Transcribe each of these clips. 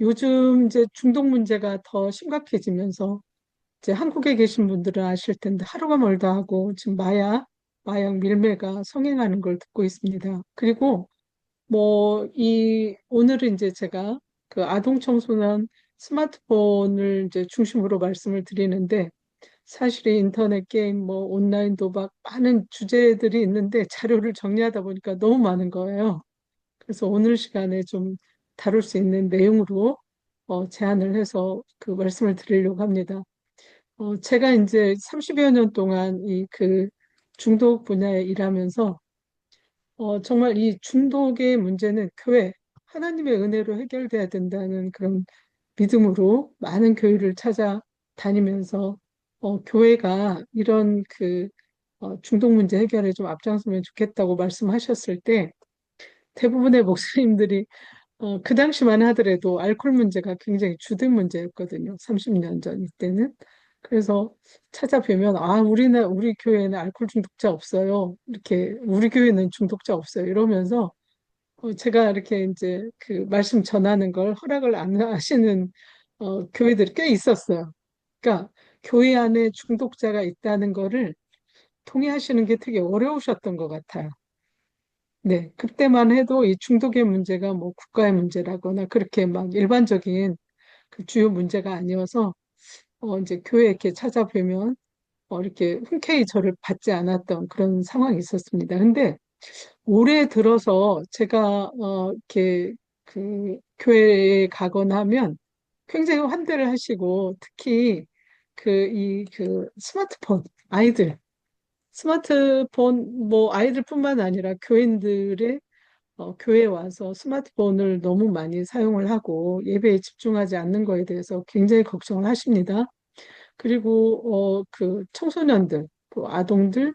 요즘 이제 중독 문제가 더 심각해지면서 이제 한국에 계신 분들은 아실 텐데 하루가 멀다 하고 지금 마약 밀매가 성행하는 걸 듣고 있습니다. 그리고 오늘은 이제 제가 그 아동 청소년 스마트폰을 이제 중심으로 말씀을 드리는데 사실 이 인터넷 게임, 온라인 도박 많은 주제들이 있는데 자료를 정리하다 보니까 너무 많은 거예요. 그래서 오늘 시간에 좀 다룰 수 있는 내용으로 제안을 해서 그 말씀을 드리려고 합니다. 제가 이제 30여 년 동안 이 그 중독 분야에 일하면서 정말 이 중독의 문제는 교회, 하나님의 은혜로 해결돼야 된다는 그런 믿음으로 많은 교회를 찾아다니면서 교회가 이런 중독 문제 해결에 좀 앞장서면 좋겠다고 말씀하셨을 때 대부분의 목사님들이 그 당시만 하더라도 알코올 문제가 굉장히 주된 문제였거든요. 30년 전 이때는. 그래서 찾아뵈면, 우리 교회는 알코올 중독자 없어요. 이렇게, 우리 교회는 중독자 없어요. 이러면서, 제가 이렇게 이제 그 말씀 전하는 걸 허락을 안 하시는, 교회들이 꽤 있었어요. 그러니까, 교회 안에 중독자가 있다는 거를 통해하시는 게 되게 어려우셨던 것 같아요. 네, 그때만 해도 이 중독의 문제가 뭐 국가의 문제라거나 그렇게 막 일반적인 그 주요 문제가 아니어서 이제 교회 이렇게 찾아뵈면 이렇게 흔쾌히 저를 받지 않았던 그런 상황이 있었습니다. 근데 올해 들어서 제가 이렇게 그 교회에 가거나 하면 굉장히 환대를 하시고 특히 스마트폰 아이들 스마트폰 아이들뿐만 아니라 교인들의 교회에 와서 스마트폰을 너무 많이 사용을 하고 예배에 집중하지 않는 거에 대해서 굉장히 걱정을 하십니다. 그리고 그 청소년들, 그 아동들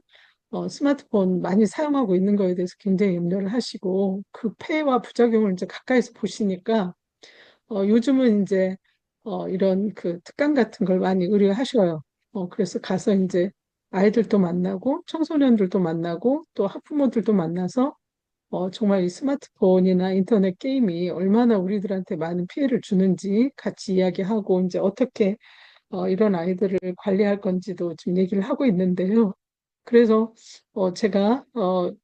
스마트폰 많이 사용하고 있는 거에 대해서 굉장히 염려를 하시고 그 폐해와 부작용을 이제 가까이서 보시니까 요즘은 이제 이런 그 특강 같은 걸 많이 의뢰하셔요. 그래서 가서 이제 아이들도 만나고 청소년들도 만나고 또 학부모들도 만나서 정말 이 스마트폰이나 인터넷 게임이 얼마나 우리들한테 많은 피해를 주는지 같이 이야기하고 이제 어떻게 이런 아이들을 관리할 건지도 지금 얘기를 하고 있는데요. 그래서 제가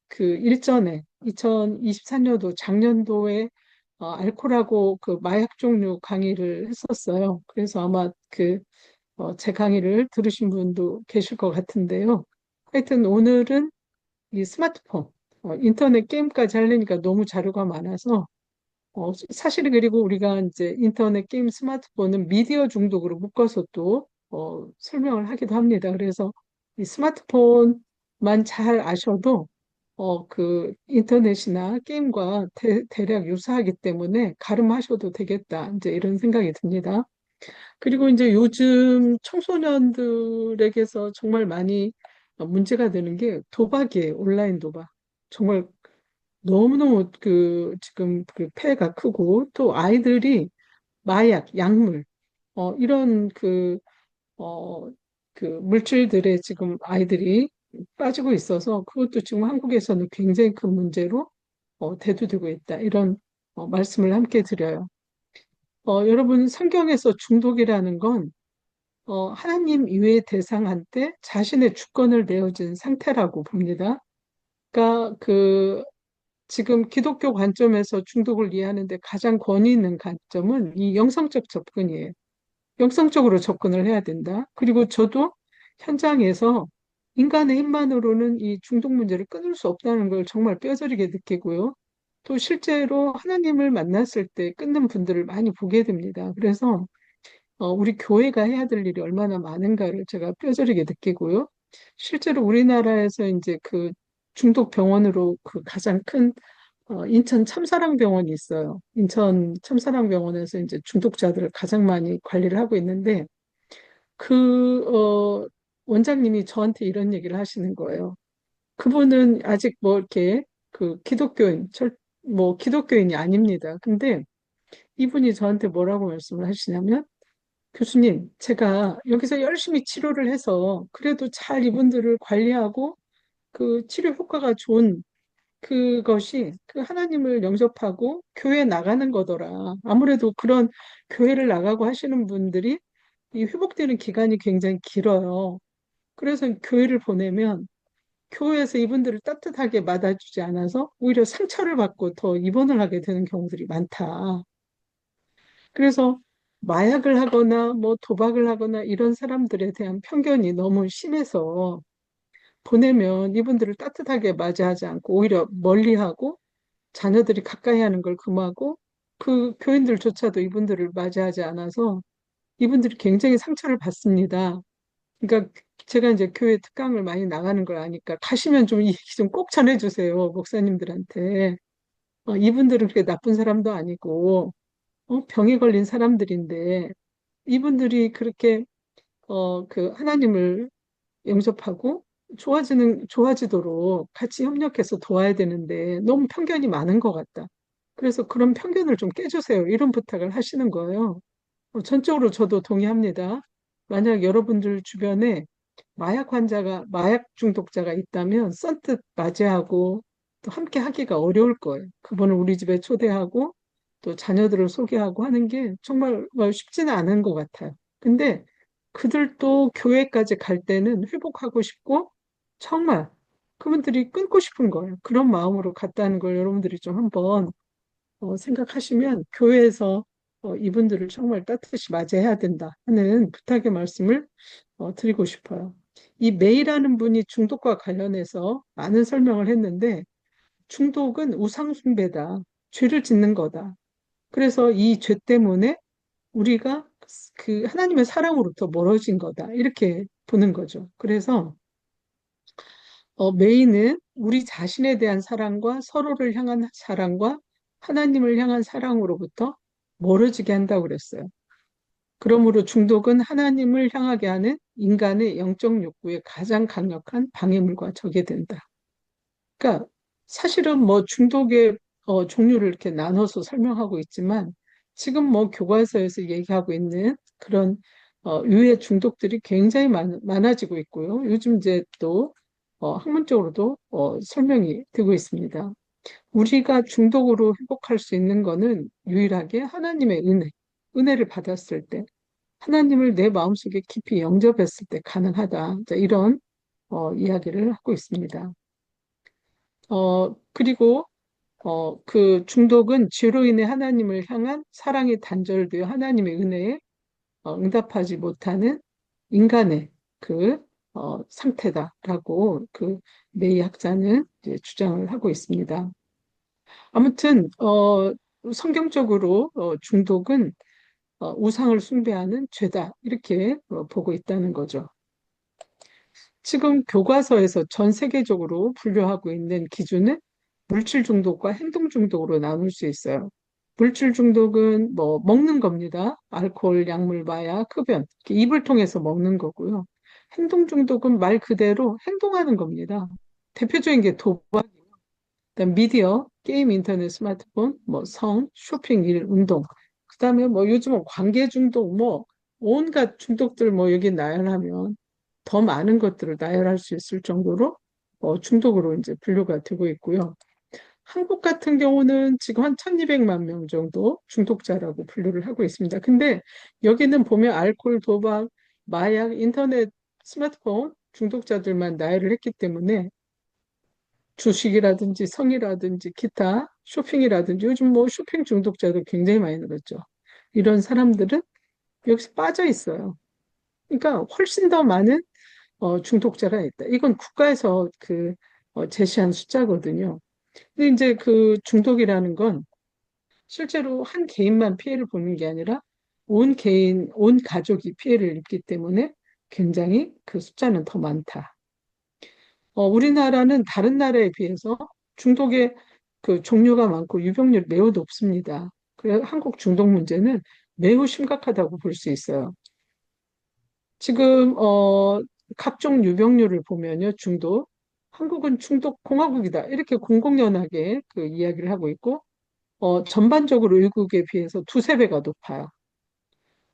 그 일전에 2024년도 작년도에 알코올하고 그 마약 종류 강의를 했었어요. 그래서 아마 제 강의를 들으신 분도 계실 것 같은데요. 하여튼 오늘은 이 스마트폰, 인터넷 게임까지 하려니까 너무 자료가 많아서, 사실은 그리고 우리가 이제 인터넷 게임 스마트폰은 미디어 중독으로 묶어서 또, 설명을 하기도 합니다. 그래서 이 스마트폰만 잘 아셔도, 인터넷이나 게임과 대략 유사하기 때문에 가름하셔도 되겠다. 이제 이런 생각이 듭니다. 그리고 이제 요즘 청소년들에게서 정말 많이 문제가 되는 게 도박이에요. 온라인 도박. 정말 너무너무 지금 그 폐해가 크고 또 아이들이 마약, 약물, 이런 어, 물질들에 지금 아이들이 빠지고 있어서 그것도 지금 한국에서는 굉장히 큰 문제로 대두되고 있다. 이런 말씀을 함께 드려요. 여러분, 성경에서 중독이라는 건 하나님 이외의 대상한테 자신의 주권을 내어준 상태라고 봅니다. 그러니까 지금 기독교 관점에서 중독을 이해하는데 가장 권위 있는 관점은 이 영성적 접근이에요. 영성적으로 접근을 해야 된다. 그리고 저도 현장에서 인간의 힘만으로는 이 중독 문제를 끊을 수 없다는 걸 정말 뼈저리게 느끼고요. 또 실제로 하나님을 만났을 때 끊는 분들을 많이 보게 됩니다. 그래서 우리 교회가 해야 될 일이 얼마나 많은가를 제가 뼈저리게 느끼고요. 실제로 우리나라에서 이제 그 중독 병원으로 그 가장 큰 인천 참사랑병원이 있어요. 인천 참사랑병원에서 이제 중독자들을 가장 많이 관리를 하고 있는데 원장님이 저한테 이런 얘기를 하시는 거예요. 그분은 아직 이렇게 기독교인이 아닙니다. 근데 이분이 저한테 뭐라고 말씀을 하시냐면 교수님, 제가 여기서 열심히 치료를 해서 그래도 잘 이분들을 관리하고 그 치료 효과가 좋은 그것이 그 하나님을 영접하고 교회 나가는 거더라. 아무래도 그런 교회를 나가고 하시는 분들이 이 회복되는 기간이 굉장히 길어요. 그래서 교회를 보내면 교회에서 이분들을 따뜻하게 맞아주지 않아서 오히려 상처를 받고 더 입원을 하게 되는 경우들이 많다. 그래서 마약을 하거나 뭐 도박을 하거나 이런 사람들에 대한 편견이 너무 심해서 보내면 이분들을 따뜻하게 맞이하지 않고 오히려 멀리하고 자녀들이 가까이 하는 걸 금하고 그 교인들조차도 이분들을 맞이하지 않아서 이분들이 굉장히 상처를 받습니다. 그러니까 제가 이제 교회 특강을 많이 나가는 걸 아니까 가시면 좀 이 얘기 좀 꼭 전해주세요, 목사님들한테. 이분들은 그렇게 나쁜 사람도 아니고 병에 걸린 사람들인데 이분들이 그렇게 그 하나님을 영접하고 좋아지도록 같이 협력해서 도와야 되는데 너무 편견이 많은 것 같다. 그래서 그런 편견을 좀 깨주세요. 이런 부탁을 하시는 거예요. 전적으로 저도 동의합니다. 만약 여러분들 주변에 마약 중독자가 있다면 선뜻 맞이하고 또 함께 하기가 어려울 거예요. 그분을 우리 집에 초대하고 또 자녀들을 소개하고 하는 게 정말 쉽지는 않은 것 같아요. 근데 그들도 교회까지 갈 때는 회복하고 싶고 정말 그분들이 끊고 싶은 거예요. 그런 마음으로 갔다는 걸 여러분들이 좀 한번 생각하시면 교회에서 이분들을 정말 따뜻이 맞이해야 된다 하는 부탁의 말씀을 드리고 싶어요. 이 메이라는 분이 중독과 관련해서 많은 설명을 했는데 중독은 우상숭배다. 죄를 짓는 거다. 그래서 이 죄 때문에 우리가 그 하나님의 사랑으로부터 멀어진 거다. 이렇게 보는 거죠. 그래서 메인은 우리 자신에 대한 사랑과 서로를 향한 사랑과 하나님을 향한 사랑으로부터 멀어지게 한다고 그랬어요. 그러므로 중독은 하나님을 향하게 하는 인간의 영적 욕구의 가장 강력한 방해물과 적이 된다. 그러니까 사실은 뭐 중독의 종류를 이렇게 나눠서 설명하고 있지만 지금 뭐 교과서에서 얘기하고 있는 그런 유해 중독들이 굉장히 많아지고 있고요. 요즘 이제 또 학문적으로도 설명이 되고 있습니다. 우리가 중독으로 회복할 수 있는 거는 유일하게 하나님의 은혜를 받았을 때, 하나님을 내 마음속에 깊이 영접했을 때 가능하다. 자, 이런 이야기를 하고 있습니다. 그리고 그 중독은 죄로 인해 하나님을 향한 사랑이 단절되어 하나님의 은혜에 응답하지 못하는 인간의 그 상태다라고 그 메이 학자는 이제 주장을 하고 있습니다. 아무튼 성경적으로 중독은 우상을 숭배하는 죄다 이렇게 보고 있다는 거죠. 지금 교과서에서 전 세계적으로 분류하고 있는 기준은 물질 중독과 행동 중독으로 나눌 수 있어요. 물질 중독은 뭐 먹는 겁니다. 알코올, 약물, 마약, 흡연. 이렇게 입을 통해서 먹는 거고요. 행동 중독은 말 그대로 행동하는 겁니다. 대표적인 게 도박, 그다음 미디어, 게임, 인터넷, 스마트폰, 뭐 성, 쇼핑, 일, 운동. 그다음에 뭐 요즘은 관계 중독, 뭐 온갖 중독들 뭐 여기 나열하면 더 많은 것들을 나열할 수 있을 정도로 중독으로 이제 분류가 되고 있고요. 한국 같은 경우는 지금 한 1200만 명 정도 중독자라고 분류를 하고 있습니다. 근데 여기는 보면 알코올, 도박, 마약, 인터넷, 스마트폰 중독자들만 나열을 했기 때문에 주식이라든지 성이라든지 기타 쇼핑이라든지 요즘 뭐 쇼핑 중독자도 굉장히 많이 늘었죠. 이런 사람들은 여기서 빠져 있어요. 그러니까 훨씬 더 많은 중독자가 있다. 이건 국가에서 그 제시한 숫자거든요. 근데 이제 그 중독이라는 건 실제로 한 개인만 피해를 보는 게 아니라 온 개인, 온 가족이 피해를 입기 때문에 굉장히 그 숫자는 더 많다. 우리나라는 다른 나라에 비해서 중독의 그 종류가 많고 유병률이 매우 높습니다. 그래서 한국 중독 문제는 매우 심각하다고 볼 수 있어요. 지금 각종 유병률을 보면요, 중독. 한국은 중독 공화국이다. 이렇게 공공연하게 그 이야기를 하고 있고, 전반적으로 외국에 비해서 두세 배가 높아요.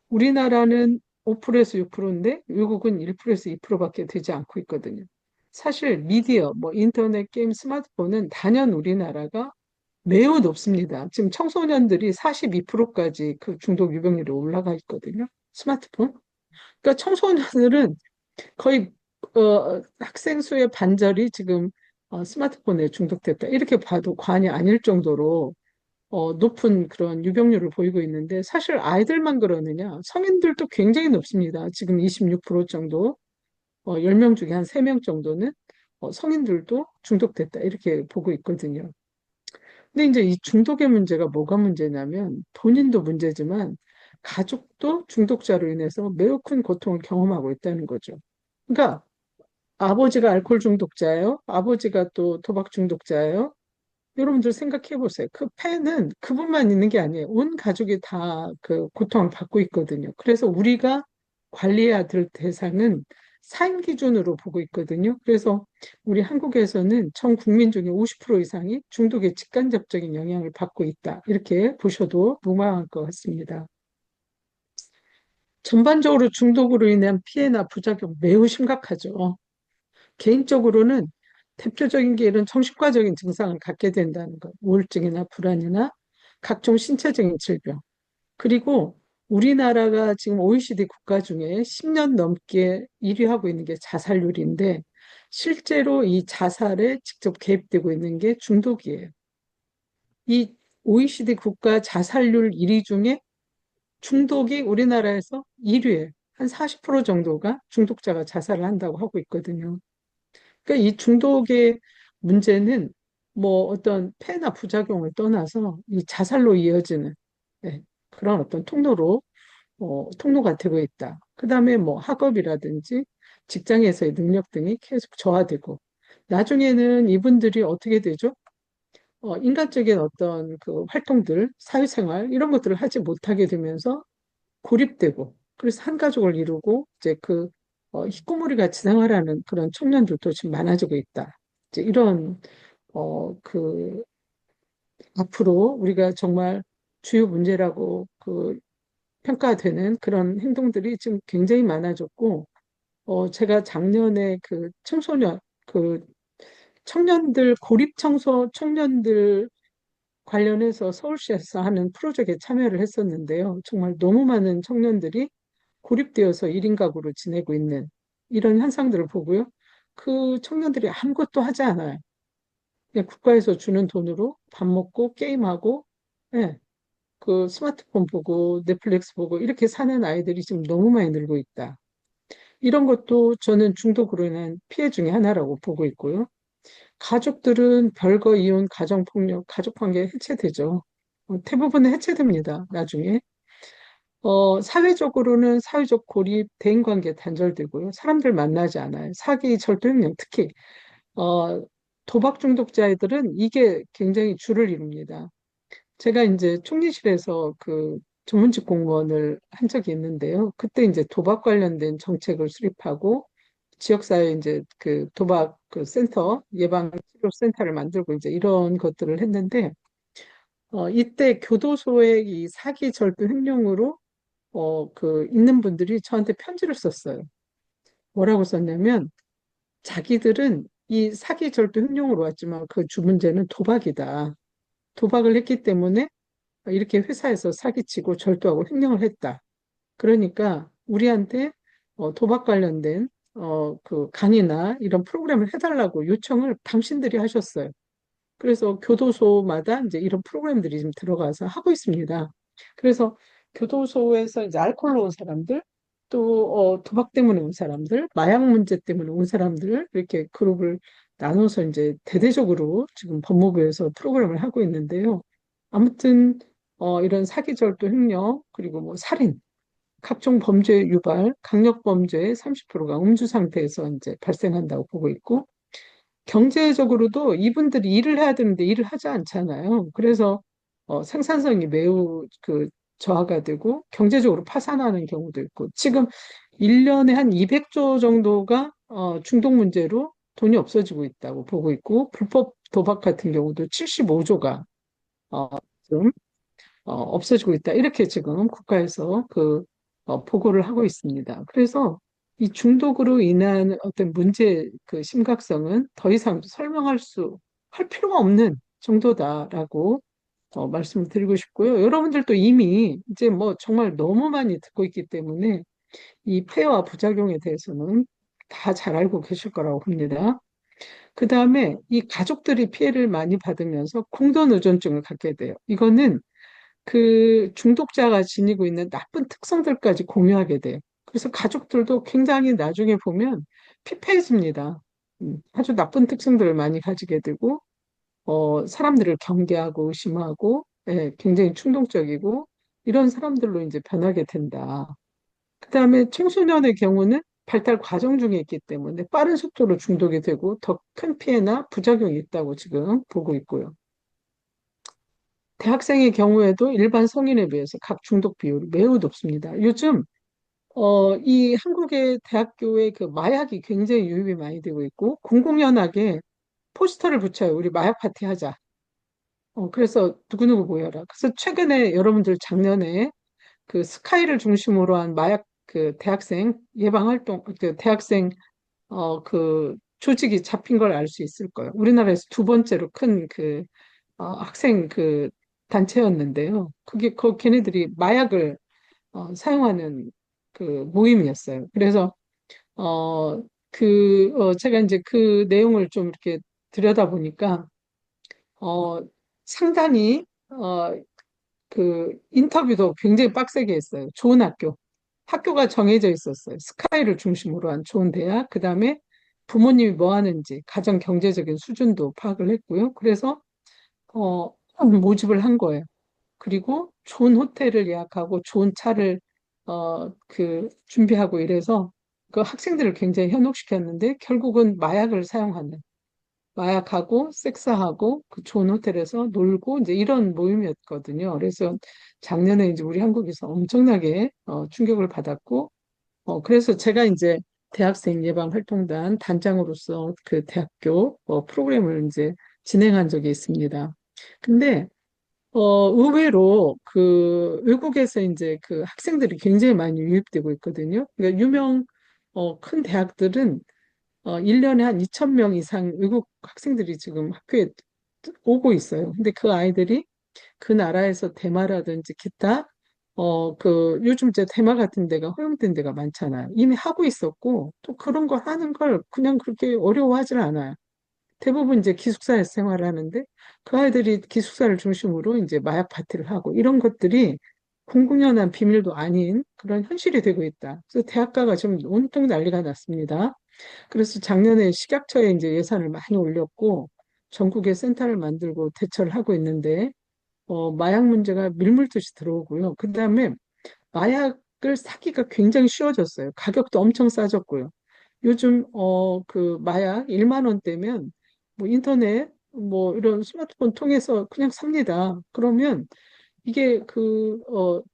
우리나라는 5%에서 6%인데 외국은 1%에서 2%밖에 되지 않고 있거든요. 사실 미디어, 뭐 인터넷, 게임, 스마트폰은 단연 우리나라가 매우 높습니다. 지금 청소년들이 42%까지 그 중독 유병률이 올라가 있거든요. 스마트폰. 그러니까 청소년들은 거의 학생 수의 반절이 지금 스마트폰에 중독됐다. 이렇게 봐도 과언이 아닐 정도로 높은 그런 유병률을 보이고 있는데 사실 아이들만 그러느냐? 성인들도 굉장히 높습니다. 지금 26% 정도, 10명 중에 한 3명 정도는 성인들도 중독됐다. 이렇게 보고 있거든요. 근데 이제 이 중독의 문제가 뭐가 문제냐면 본인도 문제지만 가족도 중독자로 인해서 매우 큰 고통을 경험하고 있다는 거죠. 그러니까 아버지가 알코올 중독자예요. 아버지가 또 도박 중독자예요. 여러분들 생각해 보세요. 그 폐는 그분만 있는 게 아니에요. 온 가족이 다 그 고통을 받고 있거든요. 그래서 우리가 관리해야 될 대상은 사인 기준으로 보고 있거든요. 그래서 우리 한국에서는 전 국민 중에 50% 이상이 중독의 직간접적인 영향을 받고 있다. 이렇게 보셔도 무방할 것 같습니다. 전반적으로 중독으로 인한 피해나 부작용 매우 심각하죠. 개인적으로는 대표적인 게 이런 정신과적인 증상을 갖게 된다는 것, 우울증이나 불안이나 각종 신체적인 질병. 그리고 우리나라가 지금 OECD 국가 중에 10년 넘게 1위 하고 있는 게 자살률인데 실제로 이 자살에 직접 개입되고 있는 게 중독이에요. 이 OECD 국가 자살률 1위 중에 중독이 우리나라에서 1위에 한 40% 정도가 중독자가 자살을 한다고 하고 있거든요. 그러니까 이 중독의 문제는 뭐 어떤 폐나 부작용을 떠나서 이 자살로 이어지는 네, 그런 어떤 통로가 되고 있다. 그다음에 뭐 학업이라든지 직장에서의 능력 등이 계속 저하되고 나중에는 이분들이 어떻게 되죠? 인간적인 어떤 그 활동들, 사회생활 이런 것들을 하지 못하게 되면서 고립되고 그래서 한 가족을 이루고 이제 그 히코모리 같이 생활하는 그런 청년들도 지금 많아지고 있다. 이제 이런 그 앞으로 우리가 정말 주요 문제라고 그 평가되는 그런 행동들이 지금 굉장히 많아졌고 제가 작년에 그 청소년 그 청년들 고립 청소 청년들 관련해서 서울시에서 하는 프로젝트에 참여를 했었는데요. 정말 너무 많은 청년들이 고립되어서 1인 가구로 지내고 있는 이런 현상들을 보고요. 그 청년들이 아무것도 하지 않아요. 그냥 국가에서 주는 돈으로 밥 먹고 게임하고, 예, 그 스마트폰 보고 넷플릭스 보고 이렇게 사는 아이들이 지금 너무 많이 늘고 있다. 이런 것도 저는 중독으로 인한 피해 중에 하나라고 보고 있고요. 가족들은 별거 이혼, 가정폭력, 가족관계 해체되죠. 대부분 해체됩니다, 나중에. 사회적으로는 사회적 고립, 대인관계 단절되고요. 사람들 만나지 않아요. 사기, 절도행령, 특히 도박 중독자들은 이게 굉장히 주를 이룹니다. 제가 이제 총리실에서 그 전문직 공무원을 한 적이 있는데요. 그때 이제 도박 관련된 정책을 수립하고 지역사회 이제 그 도박 그 센터, 예방치료 센터를 만들고 이제 이런 것들을 했는데 이때 교도소의 이 사기 절도 횡령으로 그 있는 분들이 저한테 편지를 썼어요. 뭐라고 썼냐면 자기들은 이 사기 절도 횡령으로 왔지만 그 주 문제는 도박이다. 도박을 했기 때문에 이렇게 회사에서 사기치고 절도하고 횡령을 했다. 그러니까 우리한테 도박 관련된 그 강의나 이런 프로그램을 해달라고 요청을 당신들이 하셨어요. 그래서 교도소마다 이제 이런 프로그램들이 지금 들어가서 하고 있습니다. 그래서 교도소에서 이제 알코올로 온 사람들, 또 도박 때문에 온 사람들, 마약 문제 때문에 온 사람들 이렇게 그룹을 나눠서 이제 대대적으로 지금 법무부에서 프로그램을 하고 있는데요. 아무튼 이런 사기, 절도, 횡령 그리고 뭐 살인, 각종 범죄 유발, 강력 범죄의 30%가 음주 상태에서 이제 발생한다고 보고 있고 경제적으로도 이분들이 일을 해야 되는데 일을 하지 않잖아요. 그래서 생산성이 매우 그 저하가 되고 경제적으로 파산하는 경우도 있고 지금 1년에 한 200조 정도가 중독 문제로 돈이 없어지고 있다고 보고 있고 불법 도박 같은 경우도 75조가 지금 없어지고 있다. 이렇게 지금 국가에서 그 보고를 하고 있습니다. 그래서 이 중독으로 인한 어떤 문제 그 심각성은 더 이상 할 필요가 없는 정도다라고 말씀을 드리고 싶고요. 여러분들도 이미 이제 뭐 정말 너무 많이 듣고 있기 때문에 이 폐와 부작용에 대해서는 다 잘 알고 계실 거라고 봅니다. 그 다음에 이 가족들이 피해를 많이 받으면서 공동 의존증을 갖게 돼요. 이거는 그 중독자가 지니고 있는 나쁜 특성들까지 공유하게 돼요. 그래서 가족들도 굉장히 나중에 보면 피폐해집니다. 아주 나쁜 특성들을 많이 가지게 되고, 사람들을 경계하고 의심하고, 예, 굉장히 충동적이고, 이런 사람들로 이제 변하게 된다. 그 다음에 청소년의 경우는 발달 과정 중에 있기 때문에 빠른 속도로 중독이 되고 더 큰 피해나 부작용이 있다고 지금 보고 있고요. 대학생의 경우에도 일반 성인에 비해서 각 중독 비율이 매우 높습니다. 요즘 이 한국의 대학교에 그 마약이 굉장히 유입이 많이 되고 있고 공공연하게 포스터를 붙여요. 우리 마약 파티 하자. 그래서 누구누구 모여라. 그래서 최근에 여러분들 작년에 그 스카이를 중심으로 한 마약 그 대학생 예방 활동 그 대학생 그 조직이 잡힌 걸 알 수 있을 거예요. 우리나라에서 두 번째로 큰 그 학생 그 단체였는데요. 걔네들이 마약을 사용하는 그 모임이었어요. 그래서 제가 이제 그 내용을 좀 이렇게 들여다보니까 어, 상당히 그 인터뷰도 굉장히 빡세게 했어요. 좋은 학교가 정해져 있었어요. 스카이를 중심으로 한 좋은 대학, 그 다음에 부모님이 뭐 하는지, 가정 경제적인 수준도 파악을 했고요. 그래서, 모집을 한 거예요. 그리고 좋은 호텔을 예약하고 좋은 차를, 준비하고 이래서 그 학생들을 굉장히 현혹시켰는데 결국은 마약하고 섹스하고 그 좋은 호텔에서 놀고 이제 이런 모임이었거든요. 그래서 작년에 이제 우리 한국에서 엄청나게 충격을 받았고 그래서 제가 이제 대학생 예방 활동단 단장으로서 그 대학교 프로그램을 이제 진행한 적이 있습니다. 근데 의외로 그 외국에서 이제 그 학생들이 굉장히 많이 유입되고 있거든요. 그러니까 큰 대학들은 1년에 한 2천 명 이상 외국 학생들이 지금 학교에 오고 있어요. 근데 그 아이들이 그 나라에서 대마라든지 기타, 요즘 이제 대마 같은 데가 허용된 데가 많잖아요. 이미 하고 있었고, 또 그런 걸 하는 걸 그냥 그렇게 어려워하지 않아요. 대부분 이제 기숙사에서 생활을 하는데, 그 아이들이 기숙사를 중심으로 이제 마약 파티를 하고, 이런 것들이 공공연한 비밀도 아닌 그런 현실이 되고 있다. 그래서 대학가가 지금 온통 난리가 났습니다. 그래서 작년에 식약처에 이제 예산을 많이 올렸고 전국에 센터를 만들고 대처를 하고 있는데 마약 문제가 밀물듯이 들어오고요. 그다음에 마약을 사기가 굉장히 쉬워졌어요. 가격도 엄청 싸졌고요. 요즘 그 마약 1만 원대면 뭐 인터넷 뭐 이런 스마트폰 통해서 그냥 삽니다. 그러면 이게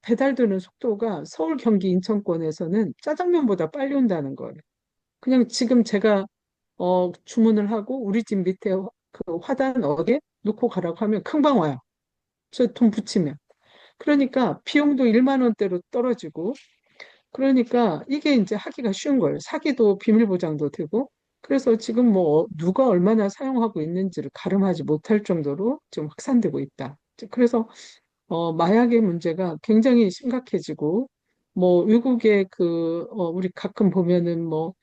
배달되는 속도가 서울, 경기, 인천권에서는 짜장면보다 빨리 온다는 거예요. 그냥 지금 제가 주문을 하고 우리 집 밑에 그 화단 어디에 놓고 가라고 하면 금방 와요. 저 돈 붙이면. 그러니까 비용도 1만 원대로 떨어지고 그러니까 이게 이제 하기가 쉬운 거예요. 사기도 비밀 보장도 되고 그래서 지금 뭐 누가 얼마나 사용하고 있는지를 가름하지 못할 정도로 지금 확산되고 있다. 그래서 마약의 문제가 굉장히 심각해지고, 뭐, 외국의 우리 가끔 보면은 뭐,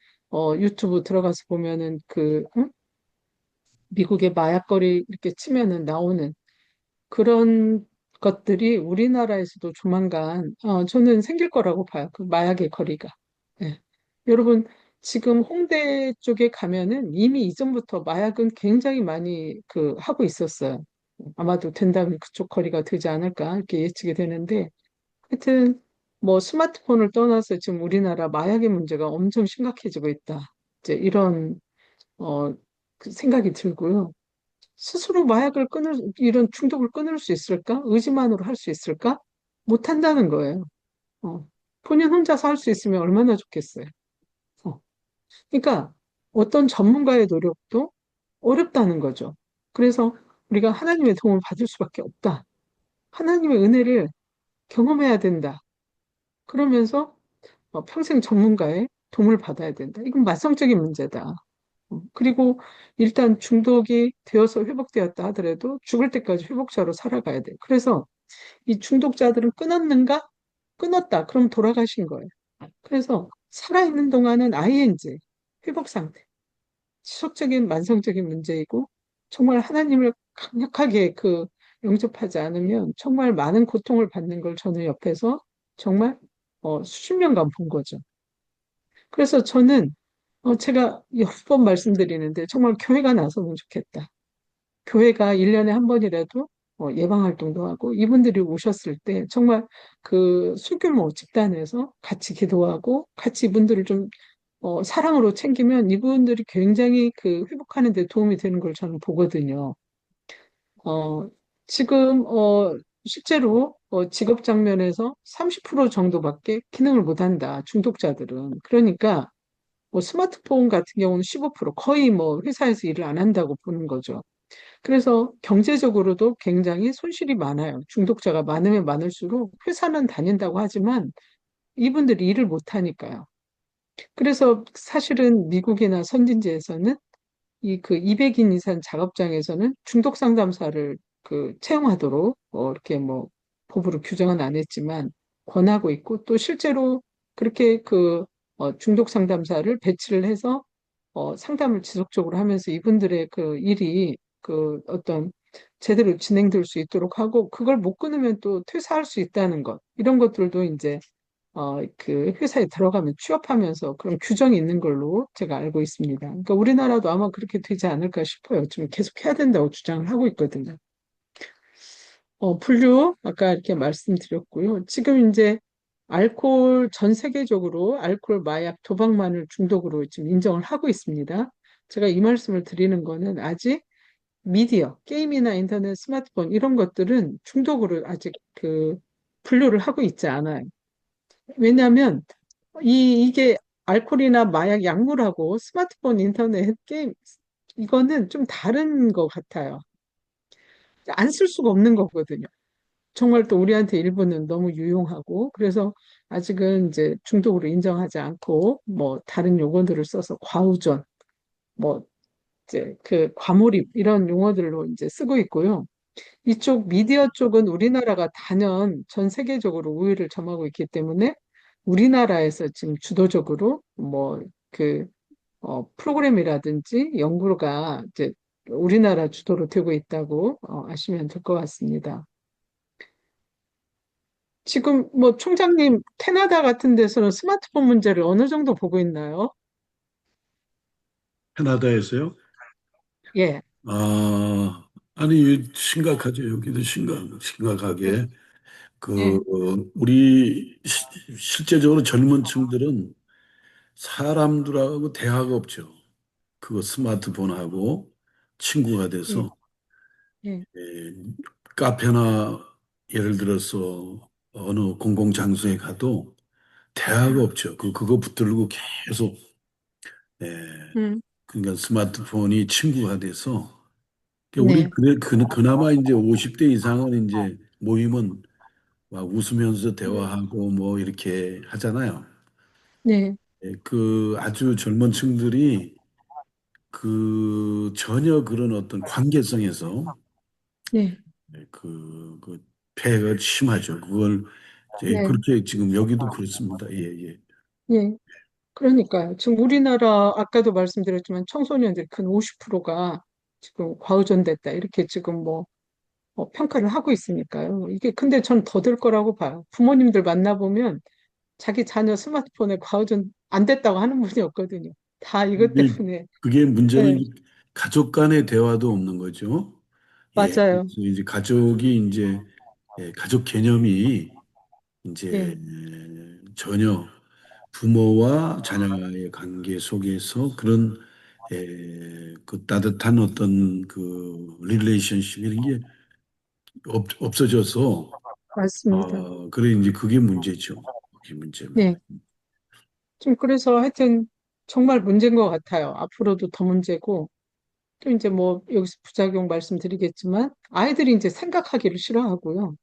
유튜브 들어가서 보면은 응? 미국의 마약거리 이렇게 치면은 나오는 그런 것들이 우리나라에서도 조만간, 저는 생길 거라고 봐요. 그 마약의 거리가. 예. 여러분, 지금 홍대 쪽에 가면은 이미 이전부터 마약은 굉장히 많이 하고 있었어요. 아마도 된다면 그쪽 거리가 되지 않을까 이렇게 예측이 되는데 하여튼 뭐 스마트폰을 떠나서 지금 우리나라 마약의 문제가 엄청 심각해지고 있다. 이제 이런 어, 그 생각이 들고요. 스스로 이런 중독을 끊을 수 있을까? 의지만으로 할 수 있을까? 못한다는 거예요. 어. 본인 혼자서 할 수 있으면 얼마나 좋겠어요. 어. 그러니까 어떤 전문가의 노력도 어렵다는 거죠. 그래서 우리가 하나님의 도움을 받을 수밖에 없다. 하나님의 은혜를 경험해야 된다. 그러면서 평생 전문가의 도움을 받아야 된다. 이건 만성적인 문제다. 그리고 일단 중독이 되어서 회복되었다 하더라도 죽을 때까지 회복자로 살아가야 돼. 그래서 이 중독자들은 끊었는가? 끊었다. 그럼 돌아가신 거예요. 그래서 살아있는 동안은 ING, 회복 상태. 지속적인 만성적인 문제이고 정말 하나님을 강력하게 영접하지 않으면 정말 많은 고통을 받는 걸 저는 옆에서 정말 수십 년간 본 거죠. 그래서 저는 제가 여러 번 말씀드리는데 정말 교회가 나서면 좋겠다. 교회가 1년에 한 번이라도 예방 활동도 하고 이분들이 오셨을 때 정말 소규모 집단에서 같이 기도하고 같이 이분들을 좀 사랑으로 챙기면 이분들이 굉장히 회복하는 데 도움이 되는 걸 저는 보거든요. 어, 지금 실제로 직업 장면에서 30% 정도밖에 기능을 못한다. 중독자들은. 그러니까 뭐 스마트폰 같은 경우는 15% 거의 뭐 회사에서 일을 안 한다고 보는 거죠. 그래서 경제적으로도 굉장히 손실이 많아요. 중독자가 많으면 많을수록 회사는 다닌다고 하지만 이분들이 일을 못 하니까요. 그래서 사실은 미국이나 선진지에서는 200인 이상 작업장에서는 중독 상담사를 채용하도록 이렇게 뭐 법으로 규정은 안 했지만 권하고 있고 또 실제로 그렇게 중독 상담사를 배치를 해서 상담을 지속적으로 하면서 이분들의 일이 어떤 제대로 진행될 수 있도록 하고 그걸 못 끊으면 또 퇴사할 수 있다는 것 이런 것들도 이제 회사에 들어가면 취업하면서 그런 규정이 있는 걸로 제가 알고 있습니다. 그러니까 우리나라도 아마 그렇게 되지 않을까 싶어요. 지금 계속 해야 된다고 주장을 하고 있거든요. 분류, 아까 이렇게 말씀드렸고요. 지금 이제 전 세계적으로 알코올, 마약, 도박만을 중독으로 지금 인정을 하고 있습니다. 제가 이 말씀을 드리는 거는 아직 미디어, 게임이나 인터넷, 스마트폰 이런 것들은 중독으로 아직 분류를 하고 있지 않아요. 왜냐하면 이게 알코올이나 마약, 약물하고 스마트폰, 인터넷, 게임 이거는 좀 다른 것 같아요. 안 쓸 수가 없는 거거든요. 정말 또 우리한테 일부는 너무 유용하고 그래서 아직은 이제 중독으로 인정하지 않고 뭐 다른 용어들을 써서 과우전, 뭐 이제 과몰입 이런 용어들로 이제 쓰고 있고요. 이쪽 미디어 쪽은 우리나라가 단연 전 세계적으로 우위를 점하고 있기 때문에 우리나라에서 지금 주도적으로 프로그램이라든지 연구가 이제 우리나라 주도로 되고 있다고 아시면 될 것 같습니다. 지금 뭐 총장님 캐나다 같은 데서는 스마트폰 문제를 어느 정도 보고 있나요? 캐나다에서요? 예, 아니, 심각하죠. 여기도 예, 심각하게. 그, 예, 우리, 실제적으로 젊은 층들은 사람들하고 대화가 없죠. 그거 스마트폰하고 친구가 예, 돼서, 예, 에, 카페나 예를 들어서 어느 공공장소에 가도 대화가 없죠. 그거 붙들고 계속, 에, 음, 그러니까 스마트폰이 친구가 돼서, 우리 네, 그나마 이제 50대 이상은 이제 모이면 막 웃으면서 대화하고 뭐 이렇게 하잖아요. 네, 그 아주 젊은 층들이 전혀 그런 어떤 관계성에서 네, 그 폐해가 심하죠. 그걸 이제 네, 그렇게 지금 여기도 그렇습니다. 예, 예. 예. 그러니까요. 지금 우리나라 아까도 말씀드렸지만 청소년들 근 50%가 지금 과의존됐다. 이렇게 지금 평가를 하고 있으니까요. 이게 근데 전 더 될 거라고 봐요. 부모님들 만나보면 자기 자녀 스마트폰에 과의존 안 됐다고 하는 분이 없거든요. 다 이것 근데 때문에. 그게 문제는 네, 가족 간의 대화도 없는 거죠. 예. 맞아요. 그래서 이제 가족이 이제 가족 개념이 이제 예, 전혀 부모와 자녀의 관계 속에서 그런 그 따뜻한 어떤 그 릴레이션십 이런 게 없어져서 맞습니다. 그래 이제 그게 문제죠. 그게 문제입니다. 네. 좀 그래서 하여튼 정말 문제인 것 같아요. 앞으로도 더 문제고. 또 이제 뭐 여기서 부작용 말씀드리겠지만 아이들이 이제 생각하기를 싫어하고요.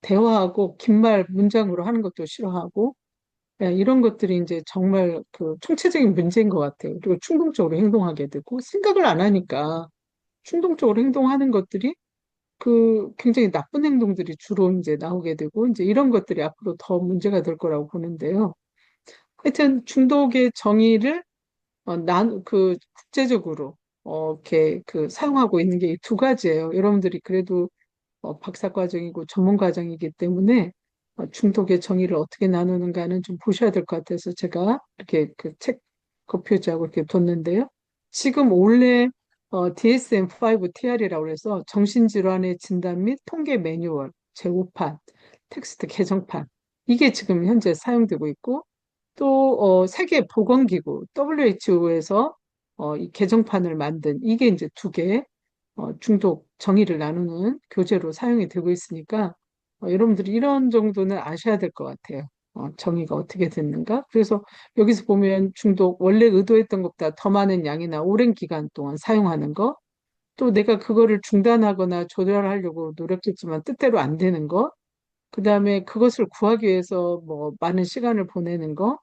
대화하고 긴 말 문장으로 하는 것도 싫어하고 예, 이런 것들이 이제 정말 그 총체적인 문제인 것 같아요. 그리고 충동적으로 행동하게 되고 생각을 안 하니까 충동적으로 행동하는 것들이 그 굉장히 나쁜 행동들이 주로 이제 나오게 되고 이제 이런 것들이 앞으로 더 문제가 될 거라고 보는데요. 하여튼 중독의 정의를 그 국제적으로 이렇게 그 사용하고 있는 게 이 두 가지예요. 여러분들이 그래도 박사 과정이고 전문 과정이기 때문에 중독의 정의를 어떻게 나누는가는 좀 보셔야 될 것 같아서 제가 이렇게 그 책 겉표지하고 이렇게 뒀는데요. 지금 올해 DSM-5TR이라고 해서 정신질환의 진단 및 통계 매뉴얼 제5판 텍스트 개정판 이게 지금 현재 사용되고 있고 또 세계보건기구 WHO에서 이 개정판을 만든 이게 이제 두 개 중독 정의를 나누는 교재로 사용이 되고 있으니까 여러분들이 이런 정도는 아셔야 될 것 같아요. 정의가 어떻게 됐는가? 그래서 여기서 보면 중독 원래 의도했던 것보다 더 많은 양이나 오랜 기간 동안 사용하는 거, 또 내가 그거를 중단하거나 조절하려고 노력했지만 뜻대로 안 되는 거, 그 다음에 그것을 구하기 위해서 뭐 많은 시간을 보내는 거,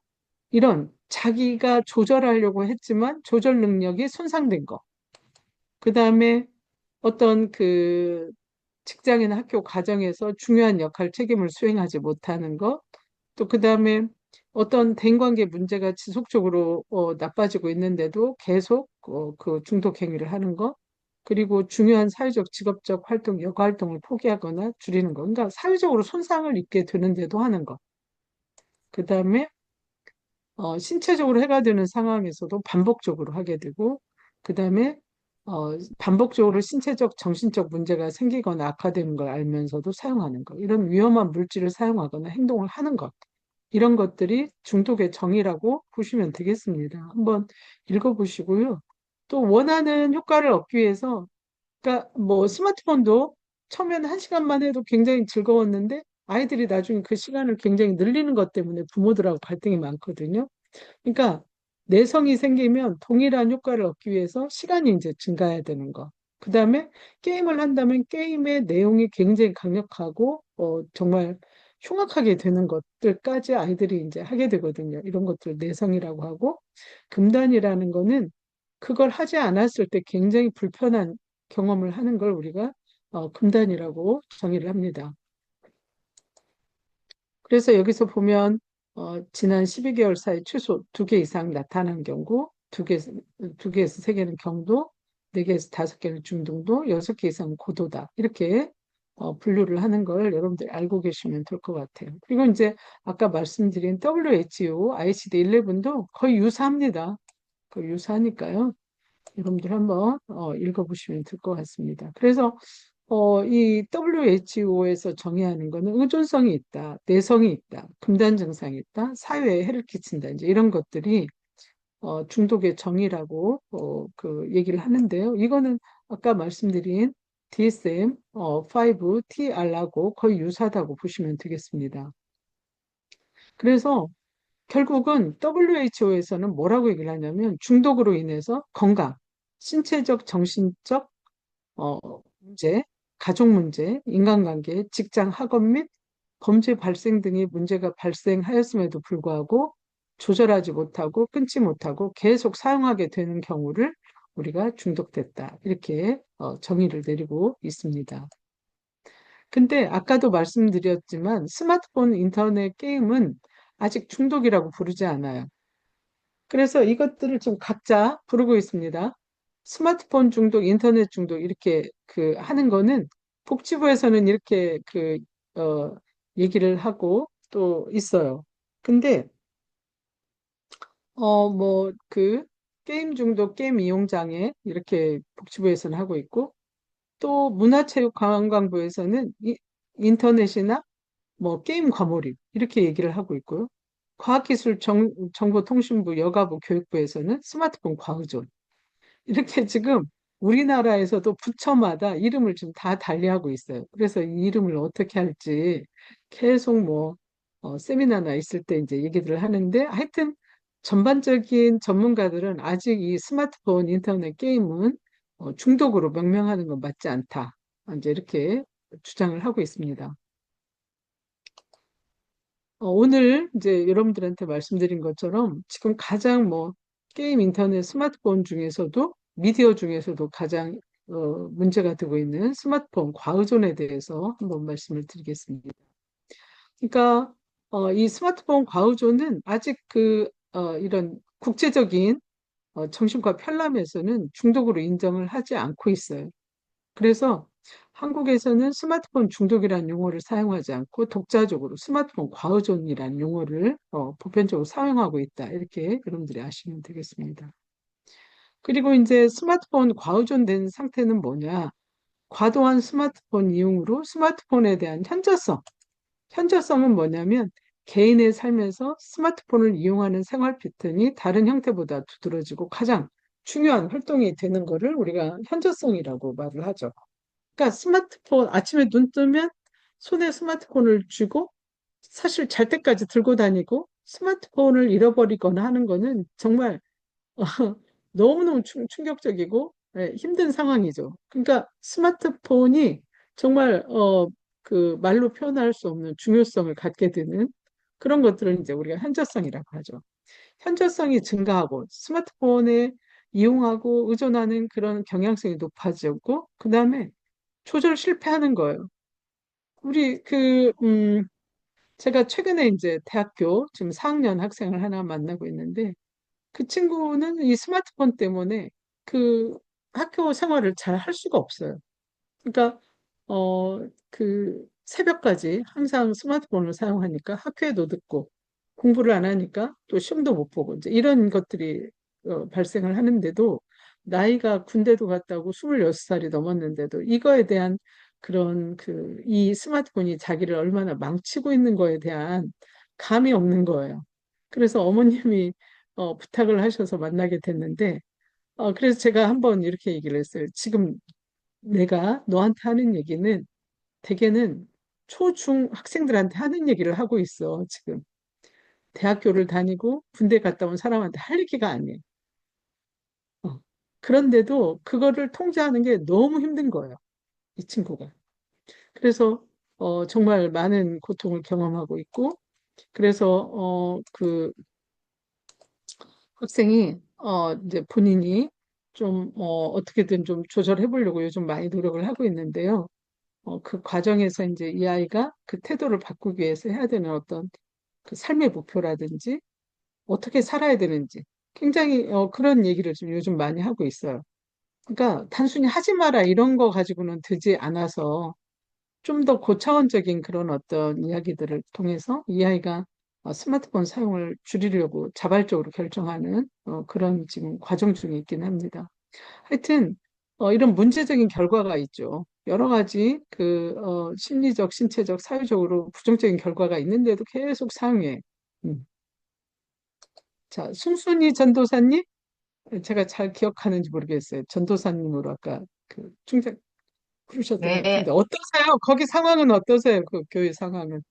이런 자기가 조절하려고 했지만 조절 능력이 손상된 거. 그 다음에 어떤 그 직장이나 학교 과정에서 중요한 역할, 책임을 수행하지 못하는 것. 또 그 다음에 어떤 대인관계 문제가 지속적으로 나빠지고 있는데도 계속 그 중독 행위를 하는 것. 그리고 중요한 사회적, 직업적 활동, 여가 활동을 포기하거나 줄이는 것. 그러니까 사회적으로 손상을 입게 되는데도 하는 것. 그 다음에 신체적으로 해가 되는 상황에서도 반복적으로 하게 되고, 그 다음에 반복적으로 신체적, 정신적 문제가 생기거나 악화되는 걸 알면서도 사용하는 것. 이런 위험한 물질을 사용하거나 행동을 하는 것. 이런 것들이 중독의 정의라고 보시면 되겠습니다. 한번 읽어보시고요. 또 원하는 효과를 얻기 위해서, 그러니까 뭐 스마트폰도 처음에는 한 시간만 해도 굉장히 즐거웠는데 아이들이 나중에 그 시간을 굉장히 늘리는 것 때문에 부모들하고 갈등이 많거든요. 그러니까 내성이 생기면 동일한 효과를 얻기 위해서 시간이 이제 증가해야 되는 거. 그 다음에 게임을 한다면 게임의 내용이 굉장히 강력하고 정말 흉악하게 되는 것들까지 아이들이 이제 하게 되거든요. 이런 것들 내성이라고 하고 금단이라는 거는 그걸 하지 않았을 때 굉장히 불편한 경험을 하는 걸 우리가 금단이라고 정의를 합니다. 그래서 여기서 보면 지난 12개월 사이 최소 2개 이상 나타난 경우, 두 개에서 세 개는 경도, 네 개에서 다섯 개는 중등도, 여섯 개 이상은 고도다. 이렇게 분류를 하는 걸 여러분들이 알고 계시면 될 것 같아요. 그리고 이제 아까 말씀드린 WHO, ICD-11도 거의 유사합니다. 거의 유사하니까요. 여러분들 한번 읽어보시면 될 것 같습니다. 그래서 이 WHO에서 정의하는 거는 의존성이 있다, 내성이 있다, 금단 증상이 있다, 사회에 해를 끼친다. 이제 이런 것들이 중독의 정의라고 그 얘기를 하는데요. 이거는 아까 말씀드린 DSM 5TR하고 거의 유사하다고 보시면 되겠습니다. 그래서 결국은 WHO에서는 뭐라고 얘기를 하냐면 중독으로 인해서 건강, 신체적, 정신적 어, 문제, 가족 문제, 인간관계, 직장, 학업 및 범죄 발생 등의 문제가 발생하였음에도 불구하고 조절하지 못하고 끊지 못하고 계속 사용하게 되는 경우를 우리가 중독됐다. 이렇게 정의를 내리고 있습니다. 근데 아까도 말씀드렸지만 스마트폰, 인터넷, 게임은 아직 중독이라고 부르지 않아요. 그래서 이것들을 좀 각자 부르고 있습니다. 스마트폰 중독, 인터넷 중독 이렇게 그 하는 거는 복지부에서는 이렇게 어, 얘기를 하고 또 있어요. 근데 뭐 게임 중독, 게임 이용 장애 이렇게 복지부에서는 하고 있고 또 문화체육관광부에서는 인터넷이나 뭐 게임 과몰입 이렇게 얘기를 하고 있고요. 과학기술정보통신부, 여가부, 교육부에서는 스마트폰 과의존 이렇게 지금 우리나라에서도 부처마다 이름을 좀 다 달리하고 있어요. 그래서 이 이름을 어떻게 할지 계속 뭐 세미나나 있을 때 이제 얘기들을 하는데 하여튼 전반적인 전문가들은 아직 이 스마트폰, 인터넷 게임은 중독으로 명명하는 건 맞지 않다. 이제 이렇게 주장을 하고 있습니다. 오늘 이제 여러분들한테 말씀드린 것처럼 지금 가장 뭐 게임, 인터넷, 스마트폰 중에서도 미디어 중에서도 가장 문제가 되고 있는 스마트폰 과의존에 대해서 한번 말씀을 드리겠습니다. 그러니까 이 스마트폰 과의존은 아직 이런 국제적인 정신과 편람에서는 중독으로 인정을 하지 않고 있어요. 그래서 한국에서는 스마트폰 중독이라는 용어를 사용하지 않고 독자적으로 스마트폰 과의존이라는 용어를 보편적으로 사용하고 있다. 이렇게 여러분들이 아시면 되겠습니다. 그리고 이제 스마트폰 과의존된 상태는 뭐냐? 과도한 스마트폰 이용으로 스마트폰에 대한 현저성. 현저성은 뭐냐면 개인의 삶에서 스마트폰을 이용하는 생활 패턴이 다른 형태보다 두드러지고 가장 중요한 활동이 되는 거를 우리가 현저성이라고 말을 하죠. 그러니까 스마트폰 아침에 눈 뜨면 손에 스마트폰을 쥐고 사실 잘 때까지 들고 다니고 스마트폰을 잃어버리거나 하는 거는 정말 너무너무 충격적이고 힘든 상황이죠. 그러니까 스마트폰이 정말 그 말로 표현할 수 없는 중요성을 갖게 되는 그런 것들을 이제 우리가 현저성이라고 하죠. 현저성이 증가하고 스마트폰에 이용하고 의존하는 그런 경향성이 높아지고 그다음에 조절 실패하는 거예요. 우리 제가 최근에 이제 대학교 지금 4학년 학생을 하나 만나고 있는데 그 친구는 이 스마트폰 때문에 그 학교 생활을 잘 할 수가 없어요. 그러니까 새벽까지 항상 스마트폰을 사용하니까 학교에도 늦고 공부를 안 하니까 또 시험도 못 보고 이제 이런 것들이 발생을 하는데도 나이가 군대도 갔다 오고 26살이 넘었는데도 이거에 대한 그런 이 스마트폰이 자기를 얼마나 망치고 있는 거에 대한 감이 없는 거예요. 그래서 어머님이 부탁을 하셔서 만나게 됐는데 그래서 제가 한번 이렇게 얘기를 했어요. 지금 내가 너한테 하는 얘기는 대개는 초중 학생들한테 하는 얘기를 하고 있어, 지금. 대학교를 다니고 군대 갔다 온 사람한테 할 얘기가 아니에요. 어. 그런데도 그거를 통제하는 게 너무 힘든 거예요, 이 친구가. 그래서 정말 많은 고통을 경험하고 있고, 그래서 학생이 이제 본인이 좀 어떻게든 좀 조절해 보려고 요즘 많이 노력을 하고 있는데요. 그 과정에서 이제 이 아이가 그 태도를 바꾸기 위해서 해야 되는 어떤 그 삶의 목표라든지 어떻게 살아야 되는지 굉장히 그런 얘기를 좀 요즘 많이 하고 있어요. 그러니까 단순히 하지 마라 이런 거 가지고는 되지 않아서 좀 더 고차원적인 그런 어떤 이야기들을 통해서 이 아이가 스마트폰 사용을 줄이려고 자발적으로 결정하는 그런 지금 과정 중에 있긴 합니다. 하여튼 이런 문제적인 결과가 있죠. 여러 가지 심리적, 신체적, 사회적으로 부정적인 결과가 있는데도 계속 사용해. 음. 자, 순순히 전도사님, 제가 잘 기억하는지 모르겠어요. 전도사님으로 아까 충작 부르셨던 것 같은데 네. 어떠세요? 거기 상황은 어떠세요? 그 교회 상황은?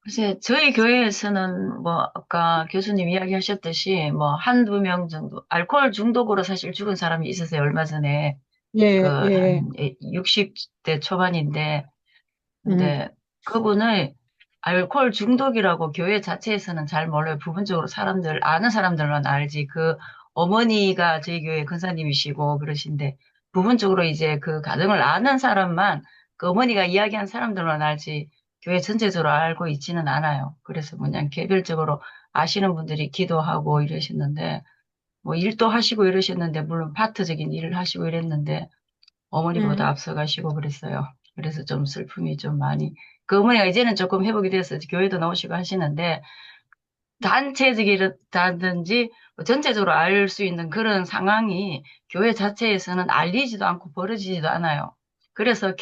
글쎄, 저희 교회에서는 뭐, 아까 교수님 이야기하셨듯이 뭐, 한두 명 정도, 알코올 중독으로 사실 죽은 사람이 있었어요, 얼마 전에. 예, 예, 한 60대 초반인데, 음, 근데 그분의 알코올 중독이라고 교회 자체에서는 잘 몰라요. 부분적으로 아는 사람들만 알지. 그 어머니가 저희 교회 권사님이시고 그러신데, 부분적으로 이제 그 가정을 아는 사람만, 그 어머니가 이야기한 사람들만 알지, 교회 전체적으로 알고 있지는 않아요. 그래서 그냥 개별적으로 아시는 분들이 기도하고 이러셨는데, 뭐 일도 하시고 이러셨는데, 물론 파트적인 일을 하시고 이랬는데, 어머니보다 음, 앞서가시고 그랬어요. 그래서 좀 슬픔이 좀 많이. 그 어머니가 이제는 조금 회복이 돼서 교회도 나오시고 하시는데, 단체적이라든지 전체적으로 알 수 있는 그런 상황이 교회 자체에서는 알리지도 않고 벌어지지도 않아요. 그래서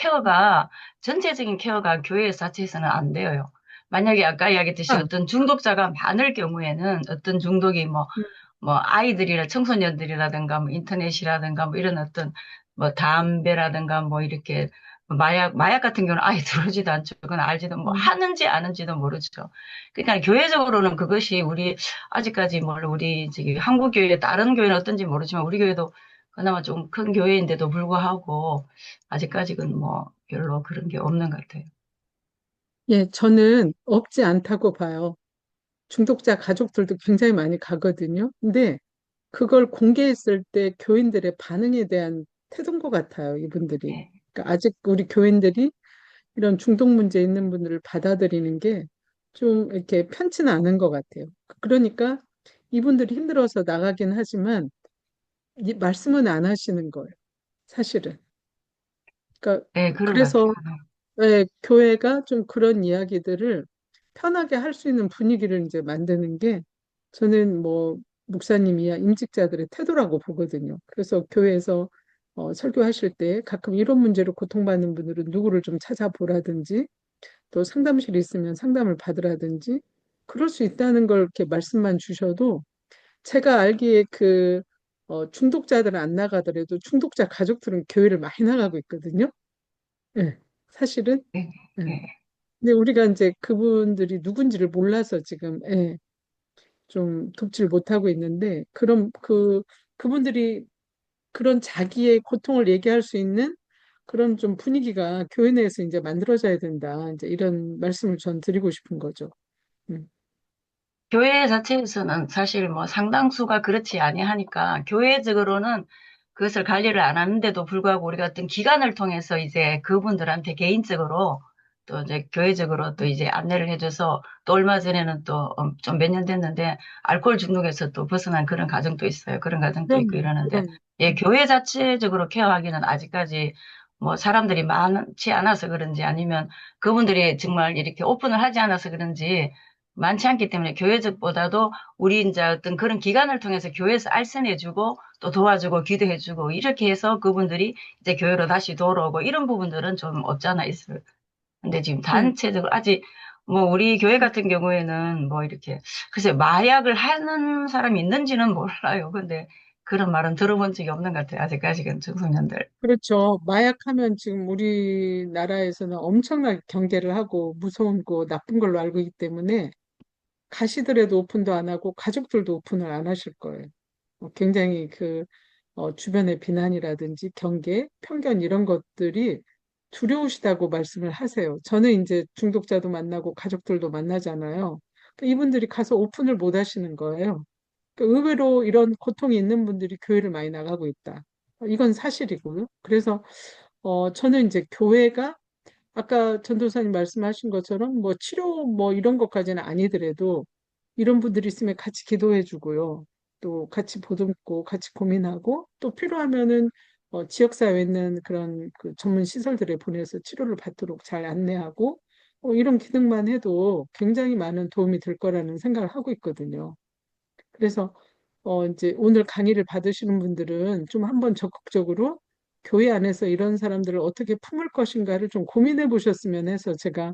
전체적인 케어가 교회 자체에서는 안 돼요. 만약에 아까 이야기했듯이 아, 어떤 중독자가 많을 경우에는 어떤 중독이 음, 뭐 청소년들이라든가 뭐 인터넷이라든가 뭐 이런 어떤 뭐 담배라든가 뭐 이렇게 마약 같은 경우는 아예 들어오지도 않죠. 그건 알지도 뭐 음, 하는지 아는지도 모르죠. 그러니까 교회적으로는 그것이 아직까지 뭐 우리 저기 한국 교회 다른 교회는 어떤지 모르지만 우리 교회도 그나마 좀 큰 교회인데도 불구하고 아직까지는 뭐 별로 그런 게 없는 것 같아요. 예, 저는 없지 않다고 봐요. 중독자 가족들도 굉장히 많이 가거든요. 근데 그걸 공개했을 때 교인들의 반응에 대한 태도인 것 같아요, 이분들이. 예, 그러니까 아직 우리 교인들이 이런 중독 문제 있는 분들을 받아들이는 게 좀 이렇게 편치는 않은 것 같아요. 그러니까 이분들이 힘들어서 나가긴 하지만 이 말씀은 안 하시는 거예요, 사실은. 그러니까 예, 그런 것 그래서 같아요. 네, 교회가 좀 그런 이야기들을 편하게 할 수 있는 분위기를 이제 만드는 게 저는 뭐 목사님이야 임직자들의 태도라고 보거든요. 그래서 교회에서 설교하실 때 가끔 이런 문제로 고통받는 분들은 누구를 좀 찾아보라든지 또 상담실이 있으면 상담을 받으라든지 그럴 수 있다는 걸 이렇게 말씀만 주셔도 제가 알기에 중독자들은 안 나가더라도 중독자 가족들은 교회를 많이 나가고 있거든요. 예, 사실은. 예, 예. 예. 근데 우리가 이제 그분들이 누군지를 몰라서 지금 좀 돕지를 못하고 있는데 그분들이 그런 자기의 고통을 얘기할 수 있는 그런 좀 분위기가 교회 내에서 이제 만들어져야 된다. 이제 이런 말씀을 전 드리고 싶은 거죠. 음. 교회 자체에서는 사실 뭐 상당수가 그렇지 아니하니까 교회적으로는 그것을 관리를 안 하는데도 불구하고 우리가 어떤 기관을 통해서 이제 그분들한테 개인적으로 또 이제 교회적으로 또 이제 안내를 해줘서 또 얼마 전에는 또 좀 몇 년 됐는데 알코올 중독에서 또 벗어난 그런 가정도 있어요. 그런 가정도 있고 이러는데 그럼. 예, 교회 자체적으로 케어하기는 아직까지 뭐 사람들이 많지 않아서 그런지 아니면 그분들이 정말 이렇게 오픈을 하지 않아서 그런지 많지 않기 때문에 교회적보다도 우리 이제 어떤 그런 기관을 통해서 교회에서 알선해주고 또 도와주고 기도해주고 이렇게 해서 그분들이 이제 교회로 다시 돌아오고 이런 부분들은 좀 없잖아 있어요. 근데 지금 네. 단체적으로 아직 뭐 우리 교회 같은 경우에는 뭐 이렇게 글쎄 마약을 하는 사람이 있는지는 몰라요. 근데 그런 말은 들어본 적이 없는 것 같아요. 아직까지는 청소년들. 그렇죠. 마약하면 지금 우리나라에서는 엄청나게 경계를 하고 무서운 거 나쁜 걸로 알고 있기 때문에 가시더라도 오픈도 안 하고 가족들도 오픈을 안 하실 거예요. 굉장히 주변의 비난이라든지 경계, 편견 이런 것들이 두려우시다고 말씀을 하세요. 저는 이제 중독자도 만나고 가족들도 만나잖아요. 그러니까 이분들이 가서 오픈을 못 하시는 거예요. 그러니까 의외로 이런 고통이 있는 분들이 교회를 많이 나가고 있다. 이건 사실이고요. 그래서 저는 이제 교회가 아까 전도사님 말씀하신 것처럼 뭐 치료 뭐 이런 것까지는 아니더라도 이런 분들이 있으면 같이 기도해 주고요. 또 같이 보듬고 같이 고민하고 또 필요하면은 지역사회에 있는 그런 그 전문 시설들에 보내서 치료를 받도록 잘 안내하고 이런 기능만 해도 굉장히 많은 도움이 될 거라는 생각을 하고 있거든요. 그래서 이제 오늘 강의를 받으시는 분들은 좀 한번 적극적으로 교회 안에서 이런 사람들을 어떻게 품을 것인가를 좀 고민해 보셨으면 해서 제가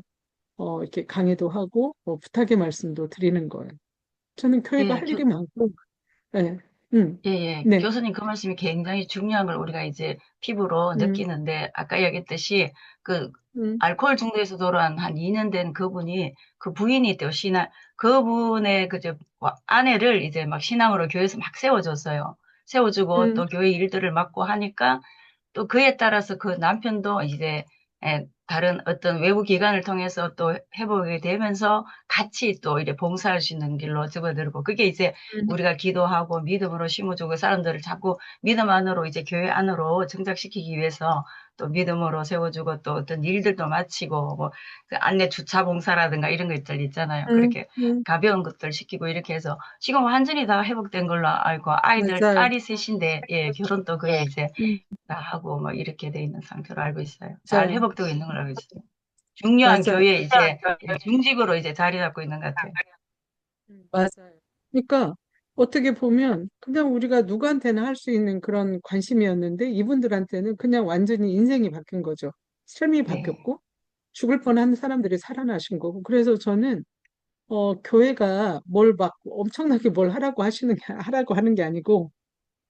이렇게 강의도 하고 부탁의 말씀도 드리는 거예요. 저는 교회가 예, 할 일이 많고, 네, 예, 예. 네, 교수님 그 말씀이 굉장히 중요한 걸 우리가 이제 피부로 음, 느끼는데, 아까 얘기했듯이 그 음, 알코올 중독에서 돌아온 한 2년 된 그분이 그 부인이 있대요. 그분의 아내를 이제 막 신앙으로 교회에서 막 세워줬어요. 세워주고 음, 또 교회 일들을 맡고 하니까 또 그에 따라서 그 남편도 이제 다른 어떤 외부 기관을 통해서 또 해보게 되면서 같이 또 이제 봉사할 수 있는 길로 접어들고 그게 이제 음, 우리가 기도하고 믿음으로 심어주고 사람들을 자꾸 믿음 안으로 이제 교회 안으로 정착시키기 위해서 또 믿음으로 세워주고 또 어떤 일들도 마치고 뭐그 안내 주차 봉사라든가 이런 것들 있잖아요. 음, 그렇게 음, 가벼운 것들 시키고 이렇게 해서 지금 완전히 다 회복된 걸로 알고 아이들 맞아요. 딸이 셋인데 예 결혼도 거의 이제 음, 다 하고 뭐 이렇게 돼 있는 상태로 알고 있어요. 잘 맞아요. 회복되고 있는 걸로 알고 있어요. 중요한 맞아요. 교회에 이제 중직으로 이제 자리 잡고 있는 것 같아요. 맞아요. 그러니까 어떻게 보면 그냥 우리가 누구한테나 할 수 있는 그런 관심이었는데 이분들한테는 그냥 완전히 인생이 바뀐 거죠. 삶이 네. 바뀌었고 죽을 뻔한 사람들이 살아나신 거고. 그래서 저는 교회가 뭘 막 엄청나게 뭘 하라고 하는 게 아니고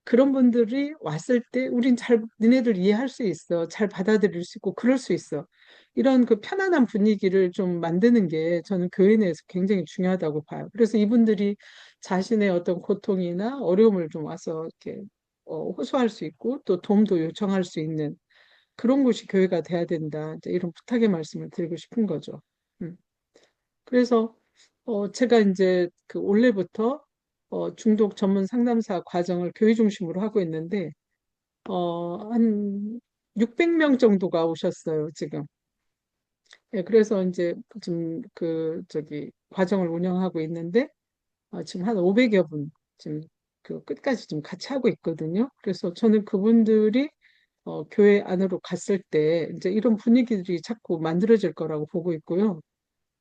그런 분들이 왔을 때 우린 니네들 이해할 수 있어. 잘 받아들일 수 있고 그럴 수 있어. 이런 그 편안한 분위기를 좀 만드는 게 저는 교회 내에서 굉장히 중요하다고 봐요. 그래서 이분들이 자신의 어떤 고통이나 어려움을 좀 와서 이렇게 호소할 수 있고 또 도움도 요청할 수 있는 그런 곳이 교회가 돼야 된다. 이제 이런 부탁의 말씀을 드리고 싶은 거죠. 음. 그래서 제가 이제 그 올해부터 중독 전문 상담사 과정을 교회 중심으로 하고 있는데 한 600명 정도가 오셨어요, 지금. 예, 그래서 이제 지금 그 저기 과정을 운영하고 있는데 지금 한 500여 분 지금 그 끝까지 좀 같이 하고 있거든요. 그래서 저는 그분들이 교회 안으로 갔을 때 이제 이런 분위기들이 자꾸 만들어질 거라고 보고 있고요.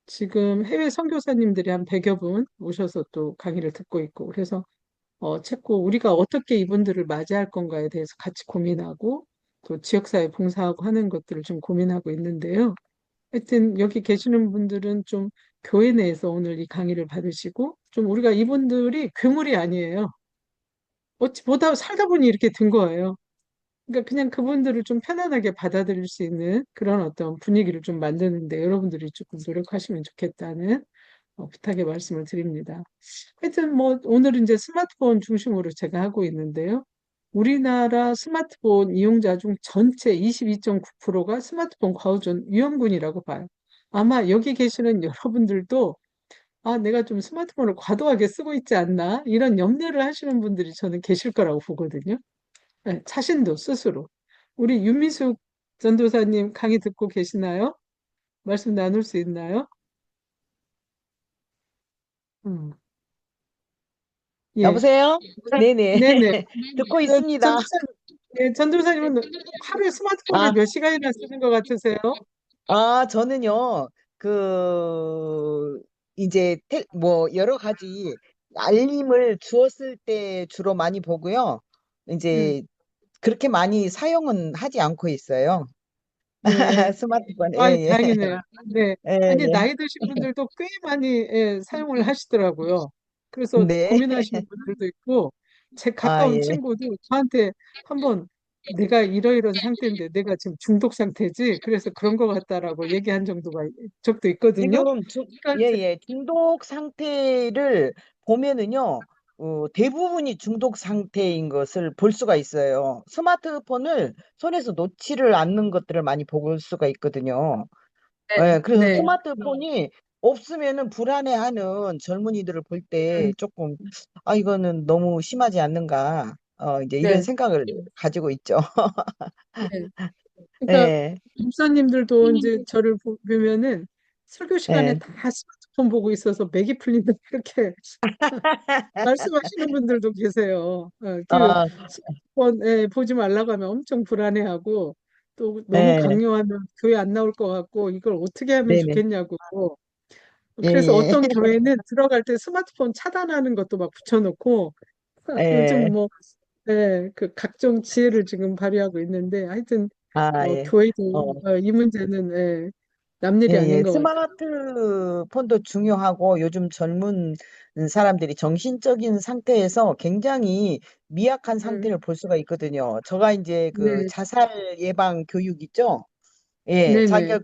지금 해외 선교사님들이 한 100여 분 오셔서 또 강의를 듣고 있고, 그래서 자꾸 우리가 어떻게 이분들을 맞이할 건가에 대해서 같이 고민하고, 또 지역사회 봉사하고 하는 것들을 좀 고민하고 있는데요. 하여튼 여기 계시는 분들은 좀 교회 내에서 오늘 이 강의를 받으시고, 좀 우리가 이분들이 괴물이 아니에요. 어찌 보다 살다 보니 이렇게 된 거예요. 그러니까 그냥 그분들을 좀 편안하게 받아들일 수 있는 그런 어떤 분위기를 좀 만드는데 여러분들이 조금 노력하시면 좋겠다는 부탁의 말씀을 드립니다. 하여튼 뭐 오늘은 이제 스마트폰 중심으로 제가 하고 있는데요. 우리나라 스마트폰 이용자 중 전체 22.9%가 스마트폰 과의존 위험군이라고 봐요. 아마 여기 계시는 여러분들도 내가 좀 스마트폰을 과도하게 쓰고 있지 않나? 이런 염려를 하시는 분들이 저는 계실 거라고 보거든요. 네, 자신도 스스로. 우리 윤미숙 전도사님 강의 듣고 계시나요? 말씀 나눌 수 있나요? 음, 예. 여보세요? 네네. 네네. 듣고 그 있습니다. 전도사님, 예, 전도사님은 하루에 스마트폰을 아, 몇 시간이나 쓰는 것 같으세요? 저는요, 이제, 여러 가지 알림을 주었을 때 주로 많이 보고요. 음, 이제, 그렇게 많이 사용은 하지 않고 있어요. 네. 스마트폰, 아이, 예, 예. 다행이네요. 네. 예, 아니, 예. 나이 드신 분들도 꽤 많이 사용을 하시더라고요. 그래서 네. 고민하시는 분들도 있고, 제 아, 가까운 예. 친구도 저한테 한번 내가 이러이러한 상태인데 내가 지금 중독 상태지? 그래서 그런 것 같다라고 얘기한 정도가 적도 있거든요. 지금 그러니까 이제, 예, 중독 상태를 보면은요, 대부분이 중독 상태인 것을 볼 수가 있어요. 스마트폰을 손에서 놓지를 않는 것들을 많이 볼 수가 있거든요. 예, 그래서 네, 스마트폰이 없으면은 불안해하는 젊은이들을 볼 때 음, 조금, 이거는 너무 심하지 않는가, 이제 이런 네, 생각을 가지고 있죠. 네. 그러니까 예, 목사님들도 이제 저를 보면은 설교 시간에 예. 다 스마트폰 보고 있어서 맥이 풀린다 이렇게 말씀하시는 분들도 계세요. 그 아, 스마트폰 보지 말라고 하면 엄청 불안해하고 또 너무 예, 강요하면 교회 안 나올 것 같고 이걸 어떻게 하면 네네. 좋겠냐고. 예, 그래서 예, 어떤 교회는 들어갈 때 스마트폰 차단하는 것도 막 붙여놓고 요즘 예. 뭐 그 각종 지혜를 지금 발휘하고 있는데 하여튼 예. 어, 교회도 이 문제는 남일이 아닌 예. 것 같아요. 스마트폰도 중요하고 요즘 젊은 사람들이 정신적인 상태에서 굉장히 미약한 음, 상태를 볼 수가 있거든요. 제가 이제 그 네, 자살 예방 교육 있죠? 예, 네네, 자격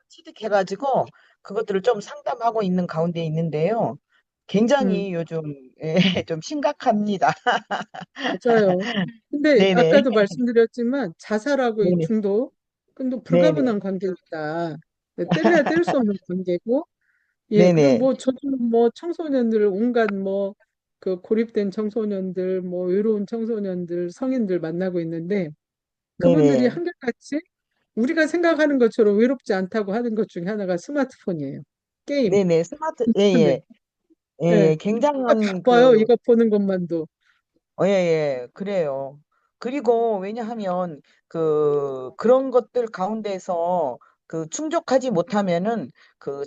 취득해가지고 그것들을 좀 상담하고 있는 가운데 있는데요. 음, 굉장히 요즘 좀 심각합니다. 맞아요. 근데 네네. 아까도 말씀드렸지만 자살하고 이 네네. 중독, 근데 네네. 불가분한 관계이다. 뗄래야 뗄 수 없는 관계고, 예, 그리고 네네. 뭐 저도 뭐 청소년들 온갖 뭐 그 고립된 청소년들, 뭐 외로운 청소년들, 성인들 만나고 있는데 그분들이 네네. 한결같이 우리가 생각하는 것처럼 외롭지 않다고 하는 것 중에 하나가 스마트폰이에요. 게임, 네네. 예, 인터넷. 예. 예, 예, 굉장한 바빠요. 이거 보는 것만도. 예, 예, 그래요. 그리고 왜냐하면 그런 것들 가운데서 충족하지 못하면은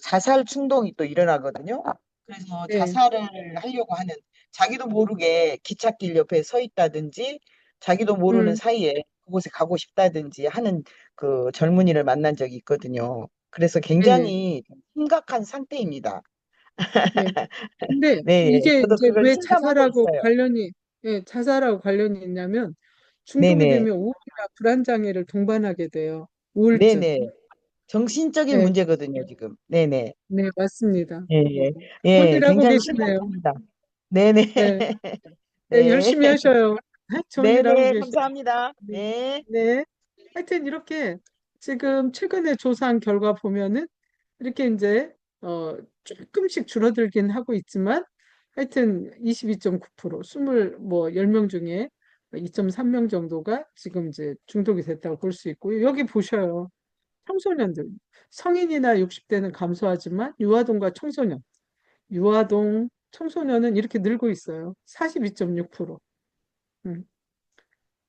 자살 충동이 또 일어나거든요. 그래서 네, 자살을 하려고 하는 자기도 모르게 기찻길 옆에 서 있다든지 자기도 모르는 음, 사이에 그곳에 가고 싶다든지 하는 젊은이를 만난 적이 있거든요. 그래서 네네. 굉장히 심각한 상태입니다. 네. 근데 네, 예. 이게 저도 이제 그걸 왜 실감하고 자살하고 있어요. 관련이, 자살하고 관련이 있냐면 중독이 네네. 되면 우울이나 불안 장애를 동반하게 돼요. 우울증. 네네. 정신적인 네, 문제거든요, 지금. 네네. 네, 맞습니다. 예, 예. 좋은 예, 일 하고 굉장히 계시네요. 심각합니다. 네네. 네, 네, 네. 열심히 하셔요. 좋은 일 하고 네네. 계셔요. 감사합니다. 네. 네. 네. 하여튼 이렇게 지금 최근에 조사한 결과 보면은 이렇게 이제 조금씩 줄어들긴 하고 있지만 하여튼 22.9%, 10명 중에 2.3명 정도가 지금 이제 중독이 됐다고 볼 수 있고요. 여기 보셔요. 청소년들, 성인이나 60대는 감소하지만 유아동과 청소년, 유아동, 청소년은 이렇게 늘고 있어요. 42.6%. 음.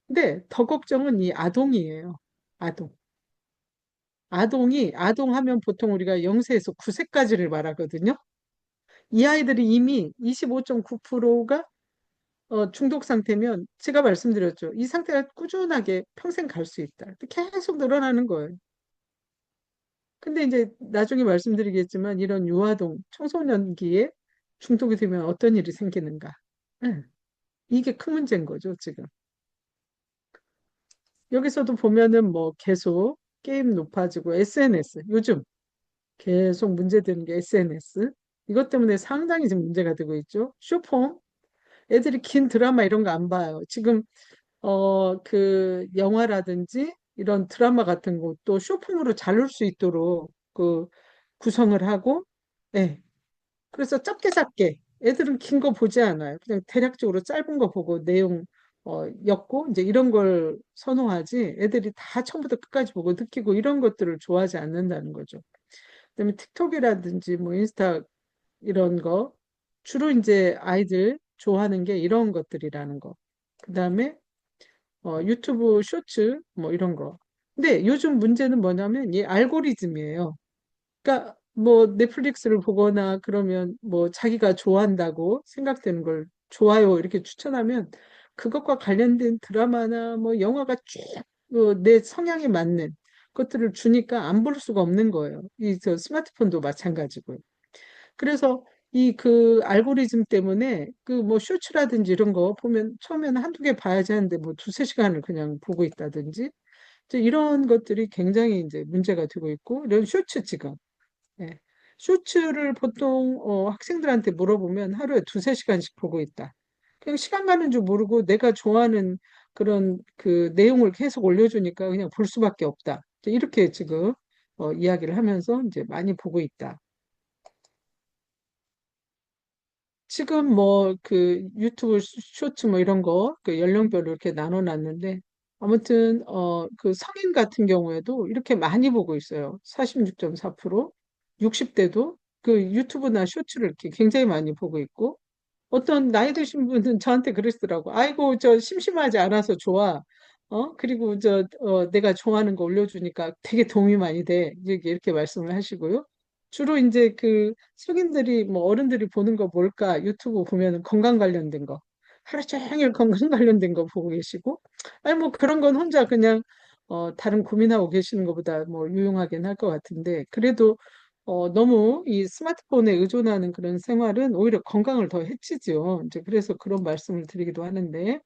근데 더 걱정은 이 아동이에요. 아동. 아동하면 보통 우리가 0세에서 9세까지를 말하거든요. 이 아이들이 이미 25.9%가 중독 상태면 제가 말씀드렸죠. 이 상태가 꾸준하게 평생 갈 수 있다. 계속 늘어나는 거예요. 근데 이제 나중에 말씀드리겠지만 이런 유아동, 청소년기에 중독이 되면 어떤 일이 생기는가. 네, 이게 큰 문제인 거죠, 지금. 여기서도 보면은 뭐 계속 게임 높아지고 SNS, 요즘 계속 문제되는 게 SNS. 이것 때문에 상당히 지금 문제가 되고 있죠. 쇼폼. 애들이 긴 드라마 이런 거 안 봐요. 지금 그 영화라든지 이런 드라마 같은 것도 쇼폼으로 잘 올 수 있도록 그 구성을 하고, 예. 그래서 짧게 애들은 긴 거 보지 않아요. 그냥 대략적으로 짧은 거 보고 내용 엮고 이제 이런 걸 선호하지 애들이 다 처음부터 끝까지 보고 느끼고 이런 것들을 좋아하지 않는다는 거죠. 그다음에 틱톡이라든지 뭐 인스타 이런 거 주로 이제 아이들 좋아하는 게 이런 것들이라는 거. 그다음에 유튜브 쇼츠 뭐 이런 거. 근데 요즘 문제는 뭐냐면 이 알고리즘이에요. 그러니까 뭐 넷플릭스를 보거나 그러면 뭐 자기가 좋아한다고 생각되는 걸 좋아요 이렇게 추천하면 그것과 관련된 드라마나 뭐 영화가 쭉내 성향에 맞는 것들을 주니까 안 볼 수가 없는 거예요. 이 저 스마트폰도 마찬가지고요. 그래서 이 그 알고리즘 때문에 그 뭐 쇼츠라든지 이런 거 보면 처음에는 한두 개 봐야지 하는데 뭐 두세 시간을 그냥 보고 있다든지 이제 이런 것들이 굉장히 이제 문제가 되고 있고 이런 쇼츠 지금 예. 쇼츠를 보통 학생들한테 물어보면 하루에 두세 시간씩 보고 있다. 그냥 시간 가는 줄 모르고 내가 좋아하는 그런 그 내용을 계속 올려주니까 그냥 볼 수밖에 없다. 이제 이렇게 지금 이야기를 하면서 이제 많이 보고 있다. 지금 뭐 그 유튜브 쇼츠 뭐 이런 거 그 연령별로 이렇게 나눠 놨는데 아무튼 그 성인 같은 경우에도 이렇게 많이 보고 있어요. 46.4%. 60대도 그 유튜브나 쇼츠를 이렇게 굉장히 많이 보고 있고 어떤 나이 드신 분은 저한테 그러시더라고. 아이고, 저 심심하지 않아서 좋아. 그리고 내가 좋아하는 거 올려주니까 되게 도움이 많이 돼. 이렇게 말씀을 하시고요. 주로 이제 그 성인들이 뭐 어른들이 보는 거 뭘까? 유튜브 보면은 건강 관련된 거. 하루 종일 건강 관련된 거 보고 계시고. 아니, 뭐 그런 건 혼자 그냥 다른 고민하고 계시는 것보다 뭐 유용하긴 할 것 같은데. 그래도 너무 이 스마트폰에 의존하는 그런 생활은 오히려 건강을 더 해치죠. 이제 그래서 그런 말씀을 드리기도 하는데,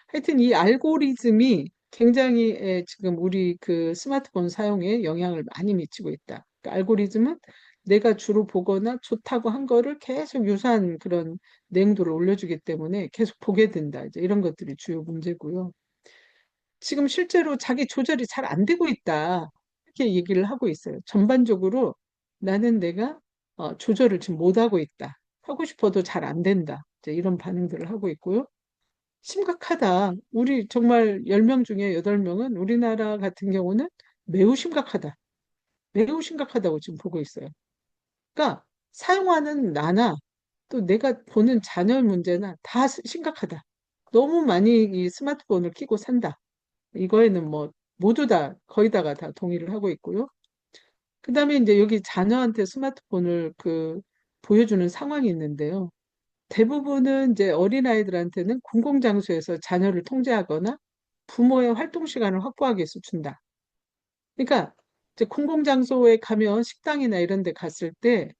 하여튼 이 알고리즘이 굉장히 지금 우리 그 스마트폰 사용에 영향을 많이 미치고 있다. 그러니까 알고리즘은 내가 주로 보거나 좋다고 한 거를 계속 유사한 그런 내용들을 올려주기 때문에 계속 보게 된다. 이제 이런 것들이 주요 문제고요. 지금 실제로 자기 조절이 잘 안 되고 있다. 이렇게 얘기를 하고 있어요. 전반적으로 나는 내가 조절을 지금 못하고 있다. 하고 싶어도 잘 안 된다. 이제 이런 반응들을 하고 있고요. 심각하다. 우리 정말 10명 중에 8명은 우리나라 같은 경우는 매우 심각하다. 매우 심각하다고 지금 보고 있어요. 그러니까 사용하는 나나 또 내가 보는 자녀의 문제나 다 심각하다. 너무 많이 이 스마트폰을 켜고 산다. 이거에는 뭐 모두 다 거의 다가 다 동의를 하고 있고요. 그다음에 이제 여기 자녀한테 스마트폰을 그 보여주는 상황이 있는데요. 대부분은 이제 어린아이들한테는 공공장소에서 자녀를 통제하거나 부모의 활동 시간을 확보하기 위해서 준다. 그러니까 이제 공공장소에 가면 식당이나 이런 데 갔을 때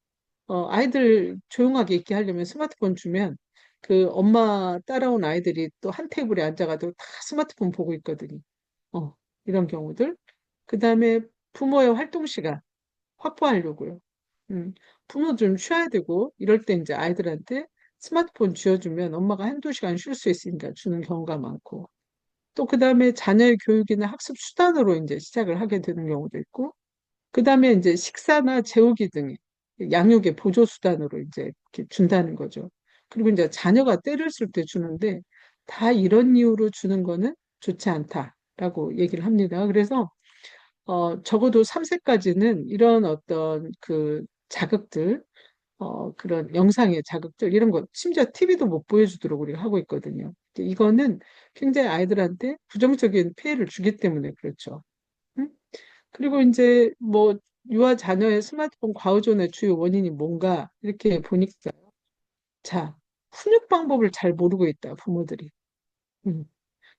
아이들 조용하게 있게 하려면 스마트폰 주면 그 엄마 따라온 아이들이 또 한 테이블에 앉아가지고 다 스마트폰 보고 있거든요. 이런 경우들. 그 다음에 부모의 활동 시간 확보하려고요. 음, 부모 좀 쉬어야 되고, 이럴 때 이제 아이들한테 스마트폰 쥐어주면 엄마가 한두 시간 쉴 수 있으니까 주는 경우가 많고, 또 그 다음에 자녀의 교육이나 학습 수단으로 이제 시작을 하게 되는 경우도 있고, 그 다음에 이제 식사나 재우기 등에 양육의 보조 수단으로 이제 이렇게 준다는 거죠. 그리고 이제 자녀가 때를 쓸 때 주는데 다 이런 이유로 주는 거는 좋지 않다라고 얘기를 합니다. 그래서 적어도 3세까지는 이런 어떤 그 자극들, 그런 영상의 자극들, 이런 거, 심지어 TV도 못 보여주도록 우리가 하고 있거든요. 이거는 굉장히 아이들한테 부정적인 피해를 주기 때문에 그렇죠. 응? 그리고 이제 뭐, 유아 자녀의 스마트폰 과의존의 주요 원인이 뭔가, 이렇게 보니까, 자, 훈육 방법을 잘 모르고 있다, 부모들이. 음.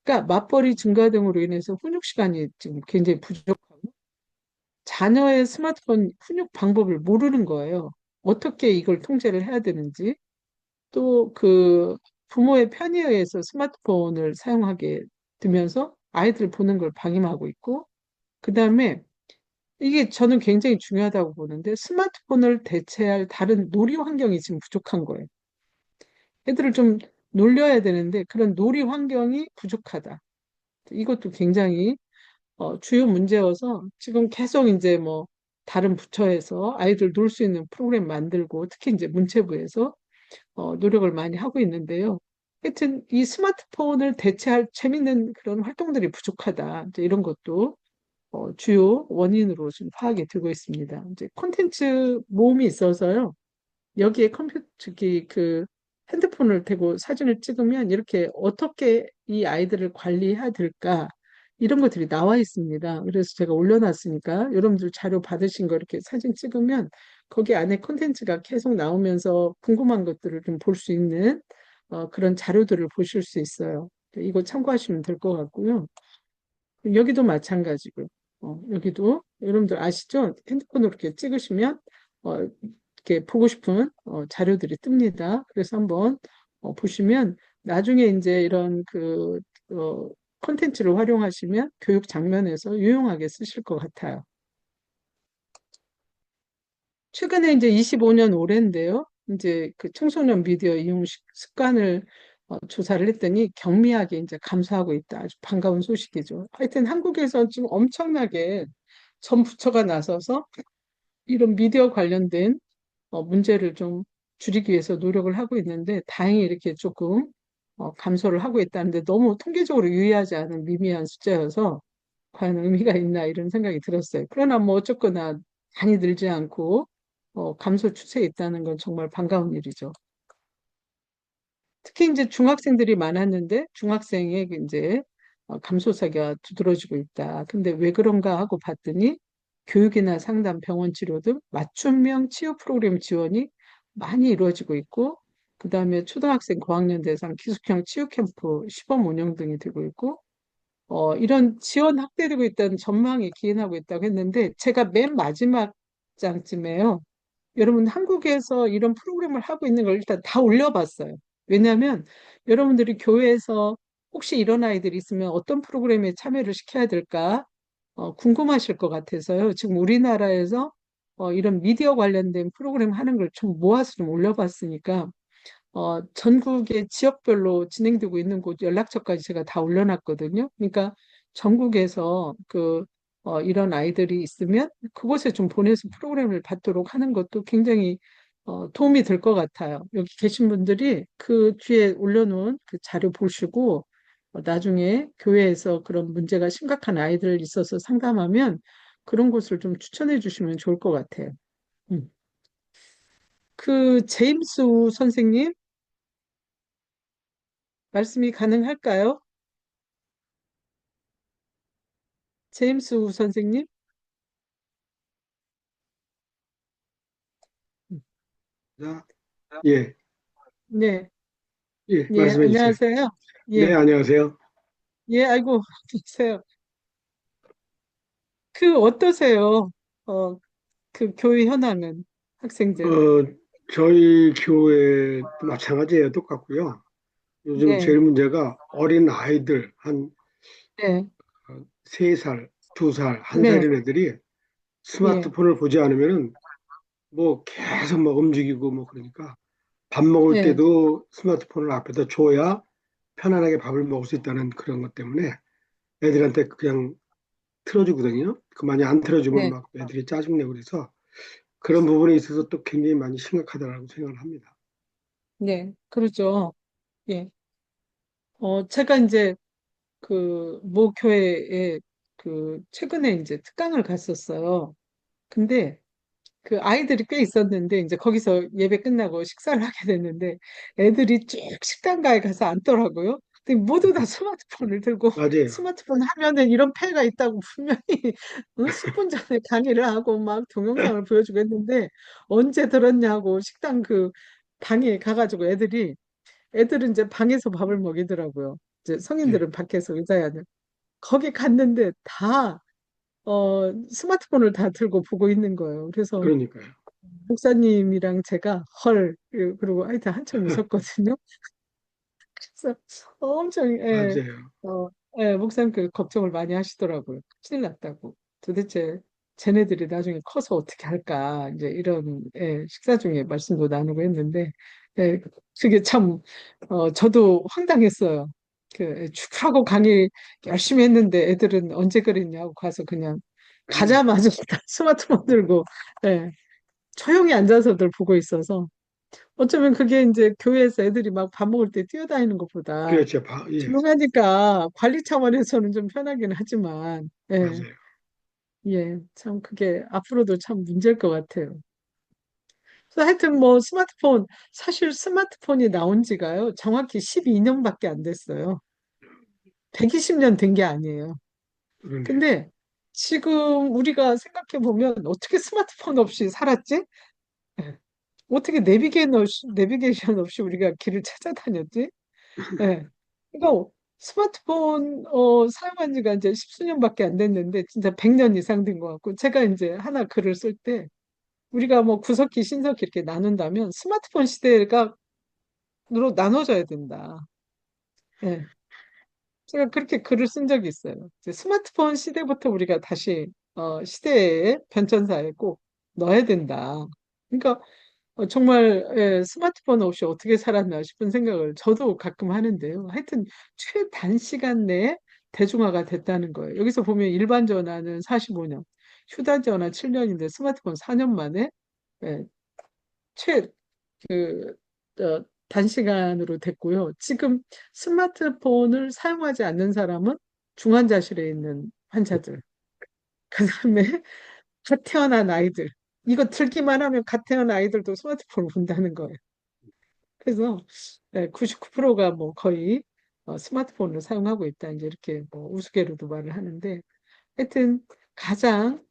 그러니까 맞벌이 증가 등으로 인해서 훈육 시간이 지금 굉장히 부족하고, 자녀의 스마트폰 훈육 방법을 모르는 거예요. 어떻게 이걸 통제를 해야 되는지, 또 그 부모의 편의에 의해서 스마트폰을 사용하게 되면서 아이들 보는 걸 방임하고 있고, 그 다음에 이게 저는 굉장히 중요하다고 보는데 스마트폰을 대체할 다른 놀이 환경이 지금 부족한 거예요. 애들을 좀 놀려야 되는데 그런 놀이 환경이 부족하다. 이것도 굉장히 주요 문제여서 지금 계속 이제 뭐 다른 부처에서 아이들 놀 수 있는 프로그램 만들고 특히 이제 문체부에서 노력을 많이 하고 있는데요. 하여튼 이 스마트폰을 대체할 재밌는 그런 활동들이 부족하다. 이제 이런 것도 주요 원인으로 지금 파악이 되고 있습니다. 이제 콘텐츠 모음이 있어서요. 여기에 컴퓨터, 특히 그 핸드폰을 대고 사진을 찍으면 이렇게 어떻게 이 아이들을 관리해야 될까 이런 것들이 나와 있습니다. 그래서 제가 올려놨으니까 여러분들 자료 받으신 거 이렇게 사진 찍으면 거기 안에 콘텐츠가 계속 나오면서 궁금한 것들을 좀 볼 수 있는 그런 자료들을 보실 수 있어요. 이거 참고하시면 될 것 같고요. 여기도 마찬가지고요. 여기도 여러분들 아시죠? 핸드폰으로 이렇게 찍으시면 이렇게 보고 싶은 자료들이 뜹니다. 그래서 한번 보시면 나중에 이제 이런 그 콘텐츠를 활용하시면 교육 장면에서 유용하게 쓰실 것 같아요. 최근에 이제 25년 올해인데요. 이제 그 청소년 미디어 이용 습관을 조사를 했더니 경미하게 이제 감소하고 있다. 아주 반가운 소식이죠. 하여튼 한국에서 지금 엄청나게 전 부처가 나서서 이런 미디어 관련된 문제를 좀 줄이기 위해서 노력을 하고 있는데 다행히 이렇게 조금 감소를 하고 있다는데 너무 통계적으로 유의하지 않은 미미한 숫자여서 과연 의미가 있나 이런 생각이 들었어요. 그러나 뭐 어쨌거나 많이 늘지 않고 감소 추세에 있다는 건 정말 반가운 일이죠. 특히 이제 중학생들이 많았는데 중학생의 이제 감소세가 두드러지고 있다. 근데 왜 그런가 하고 봤더니 교육이나 상담, 병원 치료 등 맞춤형 치유 프로그램 지원이 많이 이루어지고 있고, 그 다음에 초등학생 고학년 대상 기숙형 치유 캠프 시범 운영 등이 되고 있고, 이런 지원 확대되고 있다는 전망이 기인하고 있다고 했는데, 제가 맨 마지막 장쯤에요. 여러분, 한국에서 이런 프로그램을 하고 있는 걸 일단 다 올려봤어요. 왜냐하면 여러분들이 교회에서 혹시 이런 아이들이 있으면 어떤 프로그램에 참여를 시켜야 될까 궁금하실 것 같아서요. 지금 우리나라에서 이런 미디어 관련된 프로그램 하는 걸 좀 모아서 좀 올려봤으니까 전국의 지역별로 진행되고 있는 곳 연락처까지 제가 다 올려놨거든요. 그러니까 전국에서 이런 아이들이 있으면 그곳에 좀 보내서 프로그램을 받도록 하는 것도 굉장히 도움이 될 것 같아요. 여기 계신 분들이 그 뒤에 올려놓은 그 자료 보시고 나중에 교회에서 그런 문제가 심각한 아이들 있어서 상담하면 그런 곳을 좀 추천해 주시면 좋을 것 같아요. 음. 그 제임스 우 선생님 말씀이 가능할까요? 제임스 우 선생님? 자, 예, 네, 예, 예, 말씀해 주세요. 안녕하세요. 네, 예, 안녕하세요. 예, 아이고, 계세요. 그 어떠세요? 어, 그 교회 현황은 학생들. 어, 저희 교회도 마찬가지예요. 똑같고요. 요즘 네, 제일 문제가 어린 아이들, 한 네, 3살, 2살, 네, 1살인 애들이 예, 스마트폰을 보지 않으면은 뭐 계속 막 움직이고 뭐 그러니까 밥 먹을 네, 때도 스마트폰을 앞에다 줘야 편안하게 밥을 먹을 수 있다는 그런 것 때문에 애들한테 그냥 틀어주거든요. 그 만약 안 틀어주면 네, 막 애들이 짜증내고 그래서 그런 부분에 있어서 또 굉장히 많이 심각하다라고 생각을 합니다. 네, 그렇죠. 예. 제가 이제 모 교회에 최근에 이제 특강을 갔었어요. 근데 아이들이 꽤 있었는데, 이제 거기서 예배 끝나고 식사를 하게 됐는데, 애들이 쭉 식당가에 가서 앉더라고요. 근데 모두 다 스마트폰을 들고, 맞아요. 스마트폰 화면에 이런 폐가 있다고 분명히 10분 전에 강의를 하고 막 동영상을 보여주고 했는데, 언제 들었냐고 식당 방에 가가지고 애들은 이제 방에서 밥을 먹이더라고요. 이제 네, 성인들은 밖에서 의자에 앉아. 거기 갔는데 스마트폰을 다 들고 보고 있는 거예요. 그래서 그러니까요. 목사님이랑 제가 헐, 그리고 하여튼 한참 웃었거든요. 그래서 엄청, 맞아요. 어, 목사님 걱정을 많이 하시더라고요. 큰일 났다고. 도대체 쟤네들이 나중에 커서 어떻게 할까. 이제 이런, 식사 중에 말씀도 나누고 했는데, 예, 그게 참, 저도 황당했어요. 축하하고 강의 열심히 했는데 애들은 언제 그랬냐고 가서 그냥 가자마자 스마트폰 들고, 예, 조용히 앉아서들 보고 있어서 어쩌면 그게 이제 교회에서 애들이 막 밥 먹을 때 뛰어다니는 것보다 그렇죠. 예, 조용하니까 관리 차원에서는 좀 편하긴 하지만, 예, 맞아요. 예, 참 그게 앞으로도 참 문제일 것 같아요. 그래서 하여튼 뭐 사실 스마트폰이 나온 지가요, 정확히 12년밖에 안 됐어요. 120년 된 게 아니에요. 그러네요. 근데 지금 우리가 생각해 보면 어떻게 스마트폰 없이 살았지? 예. 어떻게 내비게이션 없이 우리가 길을 찾아다녔지? 예. 이거 스마트폰 사용한 지가 이제 십수년밖에 안 됐는데 진짜 100년 이상 된 것 같고 제가 이제 하나 글을 쓸 때 우리가 뭐 구석기, 신석기 이렇게 나눈다면 스마트폰 시대가 으로 나눠져야 된다. 예. 제가 그렇게 글을 쓴 적이 있어요. 이제 스마트폰 시대부터 우리가 다시 시대의 변천사에 꼭 넣어야 된다. 그러니까 정말 스마트폰 없이 어떻게 살았나 싶은 생각을 저도 가끔 하는데요. 하여튼 최단시간 내에 대중화가 됐다는 거예요. 여기서 보면 일반 전화는 45년, 휴대전화 7년인데 스마트폰 4년 만에 예, 최 그, 단시간으로 됐고요. 지금 스마트폰을 사용하지 않는 사람은 중환자실에 있는 환자들, 그다음에 갓 태어난 아이들. 이거 들기만 하면 갓 태어난 아이들도 스마트폰을 본다는 거예요. 그래서 99%가 뭐 거의 스마트폰을 사용하고 있다. 이제 이렇게 뭐 우스개로도 말을 하는데 하여튼 가장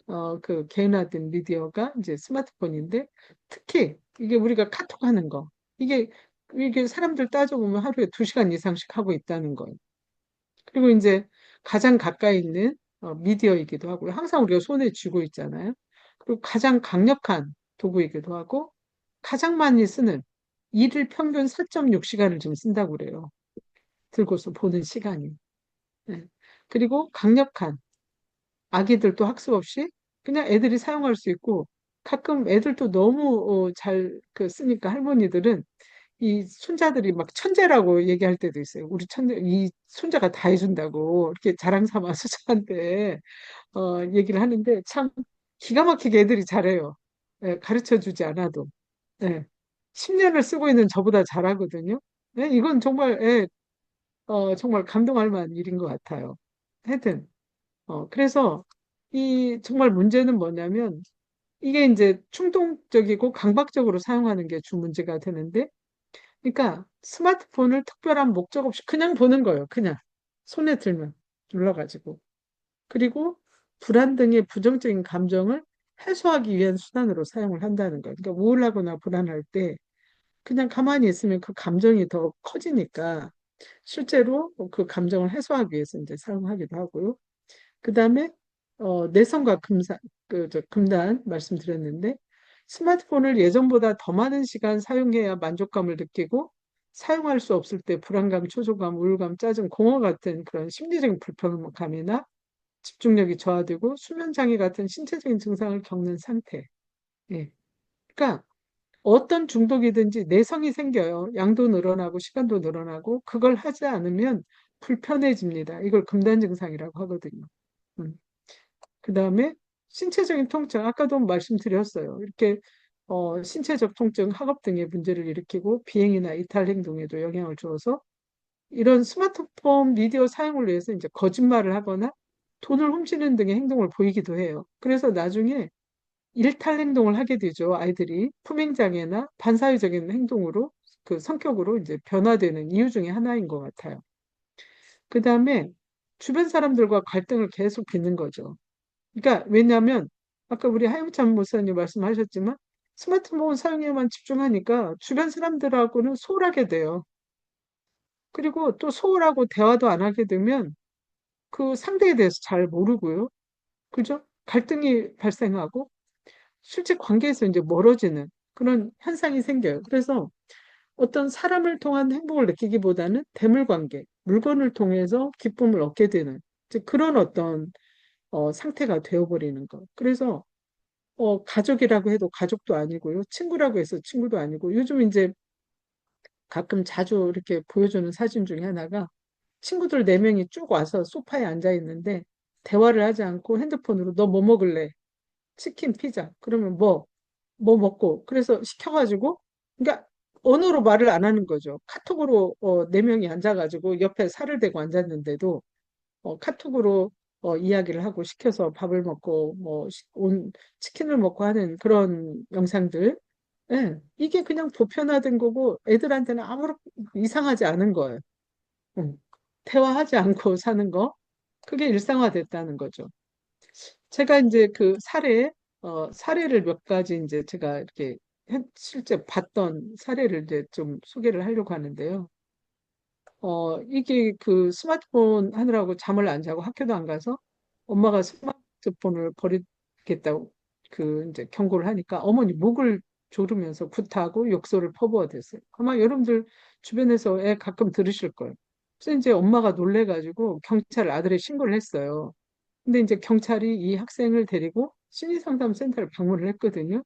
개인화된 미디어가 이제 스마트폰인데 특히 이게 우리가 카톡하는 거 이게 사람들 따져보면 하루에 2시간 이상씩 하고 있다는 거예요. 그리고 이제 가장 가까이 있는 미디어이기도 하고요. 항상 우리가 손에 쥐고 있잖아요. 그리고 가장 강력한 도구이기도 하고 가장 많이 쓰는 일일 평균 4.6시간을 지금 쓴다고 그래요. 들고서 보는 시간이. 네. 그리고 강력한 아기들도 학습 없이 그냥 애들이 사용할 수 있고 가끔 애들도 너무 쓰니까 할머니들은 이 손자들이 막 천재라고 얘기할 때도 있어요. 우리 이 손자가 다 해준다고 이렇게 자랑 삼아서 저한테 얘기를 하는데 참 기가 막히게 애들이 잘해요. 가르쳐 주지 않아도. 예. 10년을 쓰고 있는 저보다 잘하거든요. 예, 이건 정말 정말 감동할 만한 일인 것 같아요. 하여튼 그래서 이 정말 문제는 뭐냐면 이게 이제 충동적이고 강박적으로 사용하는 게 주 문제가 되는데 그러니까 스마트폰을 특별한 목적 없이 그냥 보는 거예요. 그냥 손에 들면 눌러가지고. 그리고 불안 등의 부정적인 감정을 해소하기 위한 수단으로 사용을 한다는 거예요. 그러니까 우울하거나 불안할 때 그냥 가만히 있으면 그 감정이 더 커지니까 실제로 그 감정을 해소하기 위해서 이제 사용하기도 하고요. 그다음에 내성과 금단 말씀드렸는데 스마트폰을 예전보다 더 많은 시간 사용해야 만족감을 느끼고 사용할 수 없을 때 불안감, 초조감, 우울감, 짜증, 공허 같은 그런 심리적인 불편감이나 집중력이 저하되고 수면 장애 같은 신체적인 증상을 겪는 상태. 예. 그러니까 어떤 중독이든지 내성이 생겨요. 양도 늘어나고 시간도 늘어나고 그걸 하지 않으면 불편해집니다. 이걸 금단 증상이라고 하거든요. 음. 그다음에 신체적인 통증, 아까도 말씀드렸어요. 이렇게 신체적 통증, 학업 등의 문제를 일으키고 비행이나 이탈 행동에도 영향을 줘서 이런 스마트폰 미디어 사용을 위해서 이제 거짓말을 하거나 돈을 훔치는 등의 행동을 보이기도 해요. 그래서 나중에 일탈 행동을 하게 되죠. 아이들이 품행장애나 반사회적인 행동으로 그 성격으로 이제 변화되는 이유 중에 하나인 것 같아요. 그 다음에 주변 사람들과 갈등을 계속 빚는 거죠. 그러니까 왜냐하면 아까 우리 하영찬 목사님 말씀하셨지만 스마트폰 사용에만 집중하니까 주변 사람들하고는 소홀하게 돼요. 그리고 또 소홀하고 대화도 안 하게 되면 그 상대에 대해서 잘 모르고요. 그죠? 갈등이 발생하고 실제 관계에서 이제 멀어지는 그런 현상이 생겨요. 그래서 어떤 사람을 통한 행복을 느끼기보다는 대물 관계, 물건을 통해서 기쁨을 얻게 되는 이제 그런 어떤 상태가 되어버리는 거. 그래서 가족이라고 해도 가족도 아니고요. 친구라고 해서 친구도 아니고 요즘 이제 가끔 자주 이렇게 보여주는 사진 중에 하나가 친구들 네 명이 쭉 와서 소파에 앉아 있는데 대화를 하지 않고 핸드폰으로 너 뭐 먹을래? 치킨, 피자. 그러면 뭐 먹고. 그래서 시켜가지고, 그러니까 언어로 말을 안 하는 거죠. 카톡으로 네 명이 앉아가지고 옆에 살을 대고 앉았는데도 카톡으로 이야기를 하고 시켜서 밥을 먹고 치킨을 먹고 하는 그런 영상들. 예, 이게 그냥 보편화된 거고 애들한테는 아무렇 이상하지 않은 거예요. 음. 대화하지 않고 사는 거. 그게 일상화됐다는 거죠. 제가 이제 그 사례를 몇 가지 이제 제가 이렇게 실제 봤던 사례를 이제 좀 소개를 하려고 하는데요. 이게 그 스마트폰 하느라고 잠을 안 자고 학교도 안 가서 엄마가 스마트폰을 버리겠다고 그 이제 경고를 하니까 어머니 목을 조르면서 구타하고 욕설을 퍼부어댔어요. 아마 여러분들 주변에서 애 가끔 들으실 거예요. 그래서 이제 엄마가 놀래가지고 경찰 아들에 신고를 했어요. 근데 이제 경찰이 이 학생을 데리고 심리상담센터를 방문을 했거든요.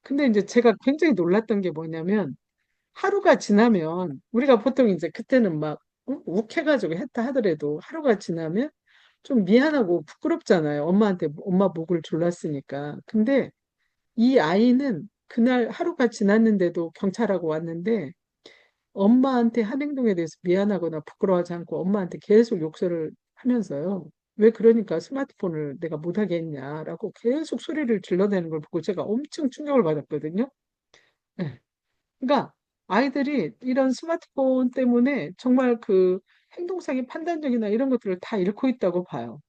근데 이제 제가 굉장히 놀랐던 게 뭐냐면 하루가 지나면 우리가 보통 이제 그때는 막 욱해가지고 했다 하더라도 하루가 지나면 좀 미안하고 부끄럽잖아요. 엄마한테 엄마 목을 졸랐으니까. 근데 이 아이는 그날 하루가 지났는데도 경찰하고 왔는데 엄마한테 한 행동에 대해서 미안하거나 부끄러워하지 않고 엄마한테 계속 욕설을 하면서요. 왜 그러니까 스마트폰을 내가 못하게 했냐라고 계속 소리를 질러대는 걸 보고 제가 엄청 충격을 받았거든요. 네. 그러니까 아이들이 이런 스마트폰 때문에 정말 그 행동상의 판단력이나 이런 것들을 다 잃고 있다고 봐요.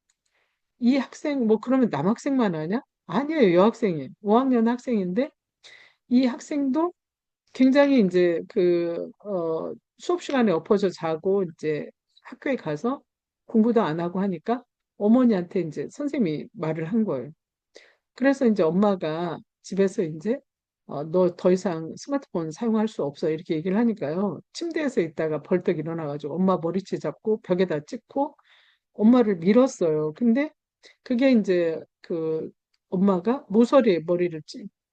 이 학생, 뭐 그러면 남학생만 하냐? 아니에요, 여학생이에요. 5학년 학생인데 이 학생도 굉장히 이제 수업 시간에 엎어져 자고 이제 학교에 가서 공부도 안 하고 하니까 어머니한테 이제 선생님이 말을 한 거예요. 그래서 이제 엄마가 집에서 이제 너 더 이상 스마트폰 사용할 수 없어 이렇게 얘기를 하니까요. 침대에서 있다가 벌떡 일어나가지고 엄마 머리채 잡고 벽에다 찍고 엄마를 밀었어요. 근데 그게 이제 그 엄마가 모서리에 머리를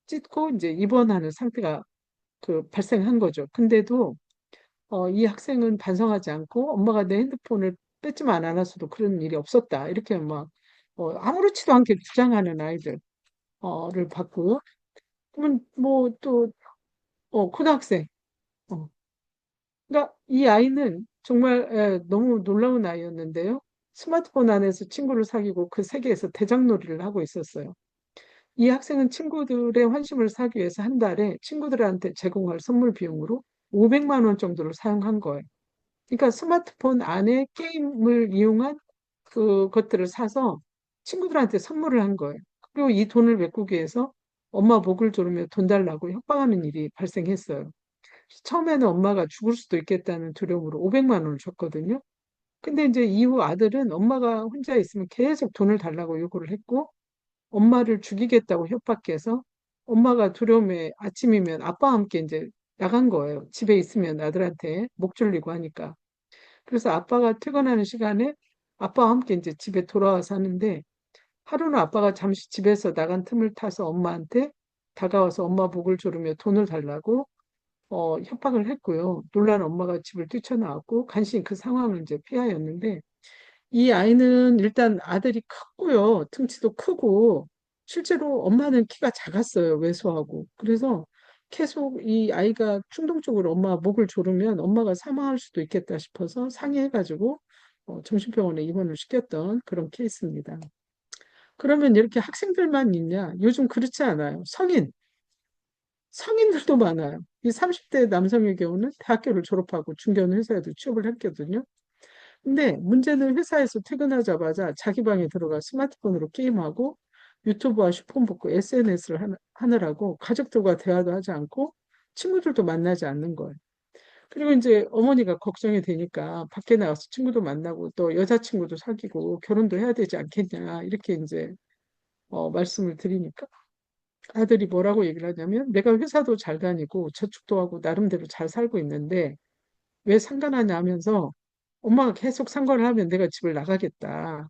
찢고 이제 입원하는 상태가 발생한 거죠. 근데도 이 학생은 반성하지 않고 엄마가 내 핸드폰을 뺐지만 않았어도 그런 일이 없었다. 이렇게 막 아무렇지도 않게 주장하는 아이들을 봤고, 그러면 뭐 또 고등학생. 어. 그러니까 이 아이는 정말 너무 놀라운 아이였는데요. 스마트폰 안에서 친구를 사귀고 그 세계에서 대장놀이를 하고 있었어요. 이 학생은 친구들의 환심을 사기 위해서 한 달에 친구들한테 제공할 선물 비용으로 500만 원 정도를 사용한 거예요. 그러니까 스마트폰 안에 게임을 이용한 그것들을 사서 친구들한테 선물을 한 거예요. 그리고 이 돈을 메꾸기 위해서 엄마 목을 조르며 돈 달라고 협박하는 일이 발생했어요. 처음에는 엄마가 죽을 수도 있겠다는 두려움으로 500만 원을 줬거든요. 근데 이제 이후 아들은 엄마가 혼자 있으면 계속 돈을 달라고 요구를 했고 엄마를 죽이겠다고 협박해서 엄마가 두려움에 아침이면 아빠와 함께 이제 나간 거예요. 집에 있으면 아들한테 목 졸리고 하니까. 그래서 아빠가 퇴근하는 시간에 아빠와 함께 이제 집에 돌아와서 하는데 하루는 아빠가 잠시 집에서 나간 틈을 타서 엄마한테 다가와서 엄마 목을 조르며 돈을 달라고 협박을 했고요. 놀란 엄마가 집을 뛰쳐나왔고 간신히 그 상황을 이제 피하였는데 이 아이는 일단 아들이 컸고요. 등치도 크고 실제로 엄마는 키가 작았어요. 왜소하고. 그래서 계속 이 아이가 충동적으로 엄마 목을 조르면 엄마가 사망할 수도 있겠다 싶어서 상의해가지고 정신병원에 입원을 시켰던 그런 케이스입니다. 그러면 이렇게 학생들만 있냐? 요즘 그렇지 않아요. 성인들도 많아요. 이 30대 남성의 경우는 대학교를 졸업하고 중견 회사에도 취업을 했거든요. 근데 문제는 회사에서 퇴근하자마자 자기 방에 들어가 스마트폰으로 게임하고 유튜브와 슈퍼보고 SNS를 하느라고 가족들과 대화도 하지 않고 친구들도 만나지 않는 거예요. 그리고 이제 어머니가 걱정이 되니까 밖에 나가서 친구도 만나고 또 여자친구도 사귀고 결혼도 해야 되지 않겠냐 이렇게 이제 말씀을 드리니까 아들이 뭐라고 얘기를 하냐면 내가 회사도 잘 다니고 저축도 하고 나름대로 잘 살고 있는데 왜 상관하냐 하면서 엄마가 계속 상관을 하면 내가 집을 나가겠다.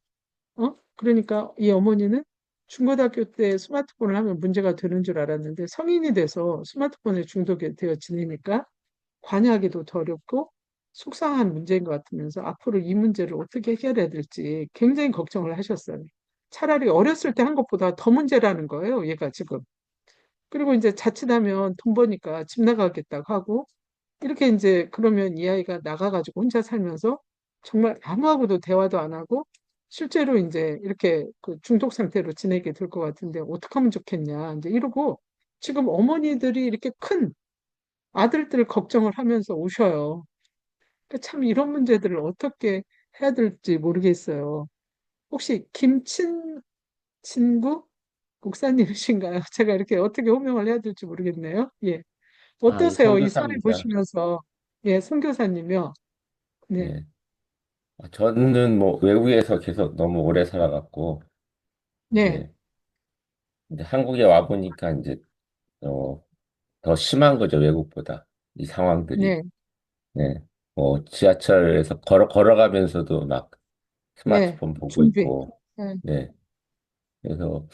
그러니까 이 어머니는 중고등학교 때 스마트폰을 하면 문제가 되는 줄 알았는데 성인이 돼서 스마트폰에 중독이 되어 지내니까 관여하기도 더 어렵고 속상한 문제인 것 같으면서 앞으로 이 문제를 어떻게 해결해야 될지 굉장히 걱정을 하셨어요. 차라리 어렸을 때 한 것보다 더 문제라는 거예요, 얘가 지금. 그리고 이제 자칫하면 돈 버니까 집 나가겠다고 하고 이렇게 이제 그러면 이 아이가 나가가지고 혼자 살면서 정말 아무하고도 대화도 안 하고 실제로 이제 이렇게 그 중독 상태로 지내게 될 것 같은데 어떻게 하면 좋겠냐 이제 이러고 지금 어머니들이 이렇게 큰 아들들 걱정을 하면서 오셔요. 그러니까 참 이런 문제들을 어떻게 해야 될지 모르겠어요. 혹시 김친구 목사님이신가요? 제가 이렇게 어떻게 호명을 해야 될지 모르겠네요. 예. 아, 예, 어떠세요? 이 사례 선교사입니다. 보시면서. 예, 선교사님이요. 네, 네. 저는 뭐 외국에서 계속 너무 오래 살아갔고, 네, 이제, 이제 한국에 와 보니까 이제, 어, 더 심한 거죠, 외국보다. 이 상황들이. 네, 네. 뭐, 지하철에서 걸어가면서도 막 네, 스마트폰 보고 준비. 있고, 네, 네. 그래서,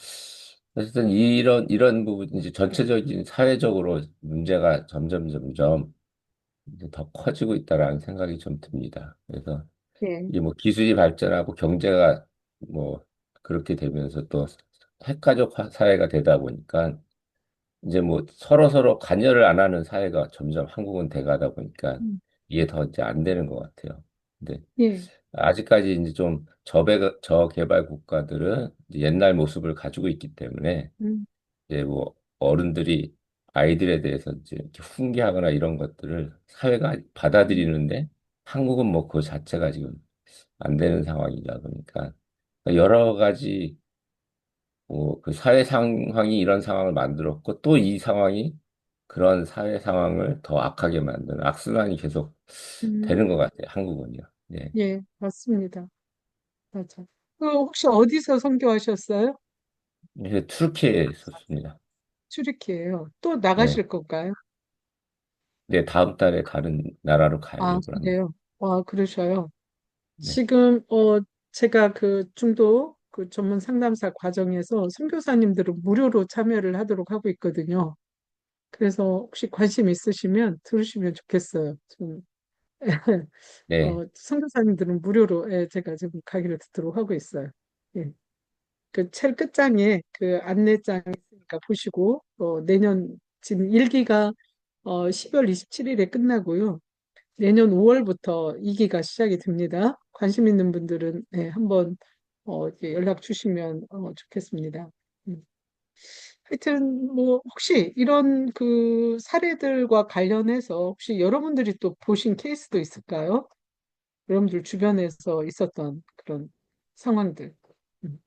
어쨌든 이런 부분, 이제 전체적인 사회적으로 문제가 점점 이제 더 커지고 있다라는 생각이 좀 듭니다. 그래서, 네, 이게 뭐 기술이 발전하고 경제가 뭐 그렇게 되면서 또 핵가족 사회가 되다 보니까 이제 뭐 서로 관여를 안 하는 사회가 점점 한국은 돼가다 보니까 음, 이게 더 이제 안 되는 것 같아요. 근데 예, 아직까지 이제 좀 저개발 국가들은 이제 옛날 모습을 가지고 있기 때문에 음, 이제 뭐 어른들이 아이들에 대해서 이제 이렇게 훈계하거나 이런 것들을 사회가 음, 받아들이는데 한국은 뭐 그 자체가 지금 안 되는 상황이다 보니까 여러 가지 뭐 그 사회 상황이 이런 상황을 만들었고 또 이 상황이 그런 사회 상황을 더 악하게 만드는 악순환이 계속 음, 되는 것 같아요. 한국은요. 네. 예, 맞습니다. 맞아. 혹시 어디서 선교하셨어요? 이제 투르키에 있었습니다. 쭈르키예요. 또 네. 나가실 건가요? 네, 다음 달에 다른 나라로 아, 가려고 합니다. 그래요. 와, 그러셔요. 네. 지금 제가 그 중도 그 전문 상담사 과정에서 선교사님들은 무료로 참여를 하도록 하고 있거든요. 그래서 혹시 관심 있으시면 들으시면 좋겠어요. 좀 네. 선교사님들은 무료로 제가 지금 강의를 듣도록 하고 있어요. 예. 그 제일 끝장에 그 안내장이 있으니까 보시고 내년 지금 1기가 12월 27일에 끝나고요. 내년 5월부터 2기가 시작이 됩니다. 관심 있는 분들은 한번 이렇게 연락 주시면 좋겠습니다. 음. 하여튼 뭐 혹시 이런 그 사례들과 관련해서 혹시 여러분들이 또 보신 케이스도 있을까요? 여러분들 주변에서 있었던 그런 상황들. 음.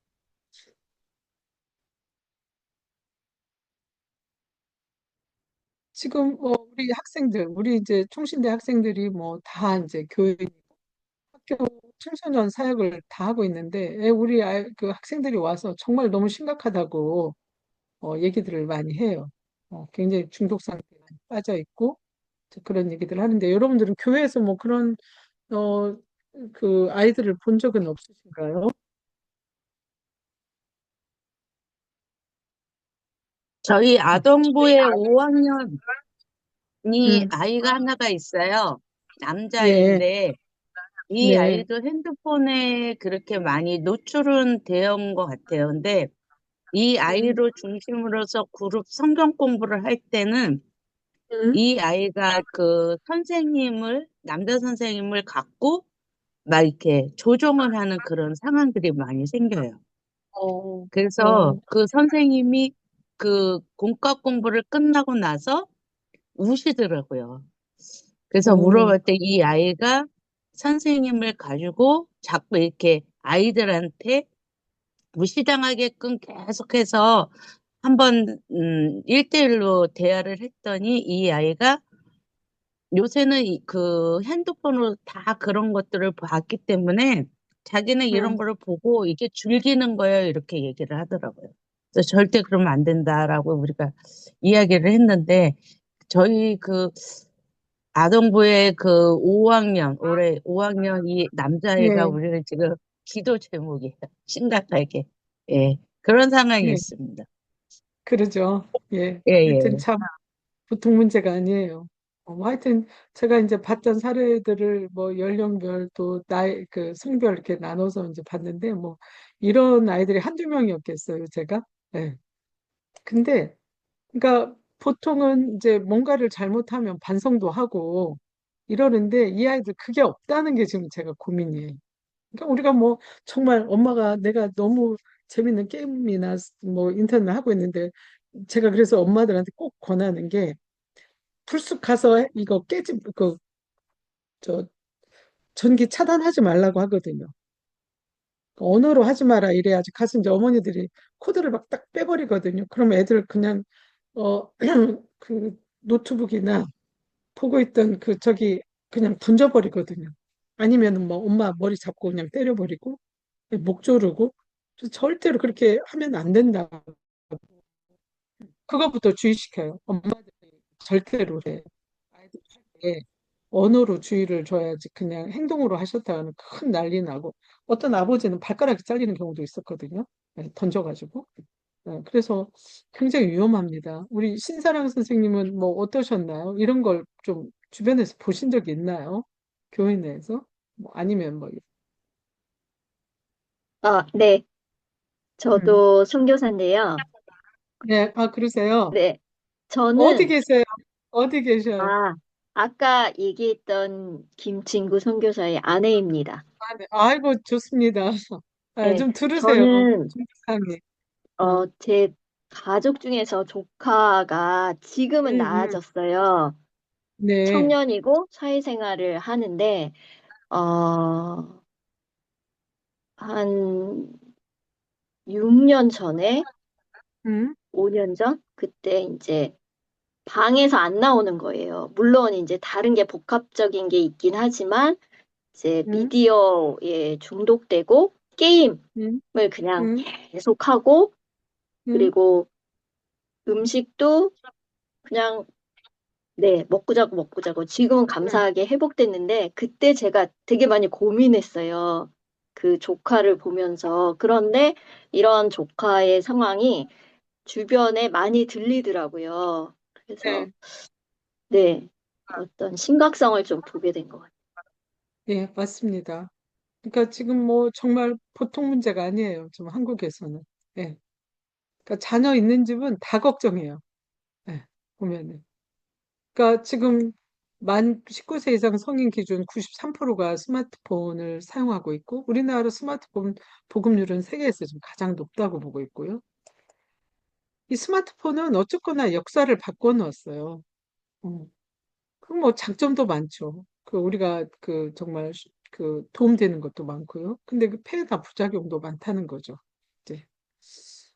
지금 우리 이제 총신대 학생들이 뭐 다 이제 교회 학교 청소년 사역을 다 하고 있는데 그 학생들이 와서 정말 너무 심각하다고 얘기들을 많이 해요. 굉장히 중독 상태에 많이 빠져 있고 그런 얘기들을 하는데 여러분들은 교회에서 뭐 그런 어, 그 아이들을 본 적은 없으신가요? 저희 아동부에 5학년이 음, 아이가 하나가 있어요. 예, 남자아이인데, 이 네, 아이도 핸드폰에 그렇게 많이 노출은 되어 온 것 같아요. 근데 이 아이를 중심으로서 그룹 성경 공부를 할 때는 음, 이 아이가 그 선생님을, 남자 선생님을 갖고 막 이렇게 조종을 하는 그런 상황들이 많이 생겨요. 어, 그래서 어, 그 선생님이 그 공과 공부를 끝나고 나서 우시더라고요. 그래서 어, 물어볼 때 이 아이가 선생님을 가지고 자꾸 이렇게 아이들한테 무시당하게끔 계속해서 한번 1대1로 대화를 했더니 이 아이가 요새는 그 핸드폰으로 다 그런 것들을 봤기 때문에 자기는 이런 음, 거를 보고 이게 즐기는 거예요. 이렇게 얘기를 하더라고요. 그래서 절대 그러면 안 된다라고 우리가 이야기를 했는데 저희 그 아동부의 그 5학년, 올해 5학년 이 남자애가 예, 우리는 지금 기도 제목이에요. 심각하게. 예. 그런 상황이 예, 있습니다. 그러죠. 예, 예, 하여튼 예. 참 보통 문제가 아니에요. 뭐 하여튼 제가 이제 봤던 사례들을 뭐 연령별 또 나이 그 성별 이렇게 나눠서 이제 봤는데 뭐 이런 아이들이 한두 명이었겠어요, 제가. 예. 근데 그러니까 보통은 이제 뭔가를 잘못하면 반성도 하고 이러는데 이 아이들 그게 없다는 게 지금 제가 고민이에요. 그러니까 우리가 뭐 정말 엄마가 내가 너무 재밌는 게임이나 뭐 인터넷 하고 있는데 제가 그래서 엄마들한테 꼭 권하는 게 불쑥 가서 이거 깨지 그 저 전기 차단하지 말라고 하거든요. 언어로 하지 마라 이래야지 가서 이제 어머니들이 코드를 막 딱 빼버리거든요. 그럼 애들 그냥 어 그 노트북이나 보고 있던 그 저기 그냥 던져버리거든요. 아니면은 뭐 엄마 머리 잡고 그냥 때려버리고 목 조르고 절대로 그렇게 하면 안 된다. 그거부터 주의시켜요. 엄마들이 절대로 해. 아이들 할 때 언어로 주의를 줘야지 그냥 행동으로 하셨다가는 큰 난리 나고 어떤 아버지는 발가락이 잘리는 경우도 있었거든요. 네, 던져가지고. 네, 그래서 굉장히 위험합니다. 우리 신사랑 선생님은 뭐 어떠셨나요? 이런 걸 좀 주변에서 보신 적이 있나요? 교회 내에서? 뭐 아니면 뭐, 네. 음. 저도 선교사인데요. 네, 아, 그러세요? 네. 어디 저는, 계세요? 어디 계셔요? 아, 아까 얘기했던 김진구 선교사의 아내입니다. 아, 네. 아이고, 좋습니다. 아, 네. 좀 들으세요. 저는, 중국사님. 어, 제 가족 중에서 조카가 지금은 음, 음. 나아졌어요. 네. 청년이고 사회생활을 하는데, 어, 한 6년 전에, 음, 5년 전? 그때 이제 방에서 안 나오는 거예요. 물론 이제 다른 게 복합적인 게 있긴 하지만 이제 음, 미디어에 중독되고 게임을 음, 그냥 음, 계속하고 음. 그리고 음식도 그냥 네, 먹고 자고 먹고 자고 지금은 네. 감사하게 회복됐는데 그때 제가 되게 많이 고민했어요. 그 조카를 보면서. 그런데 이런 조카의 상황이 주변에 많이 들리더라고요. 그래서 네. 네, 어떤 심각성을 좀 보게 된 것 같아요. 예, 맞습니다. 그러니까 지금 뭐 정말 보통 문제가 아니에요. 지금 한국에서는. 예. 그러니까 자녀 있는 집은 다 걱정해요. 예, 보면은. 그러니까 지금 만 19세 이상 성인 기준 93%가 스마트폰을 사용하고 있고, 우리나라 스마트폰 보급률은 세계에서 지금 가장 높다고 보고 있고요. 이 스마트폰은 어쨌거나 역사를 바꿔놓았어요. 어. 그 뭐 장점도 많죠. 그 우리가 그 정말 그 도움되는 것도 많고요. 근데 그 폐해나 부작용도 많다는 거죠. 이제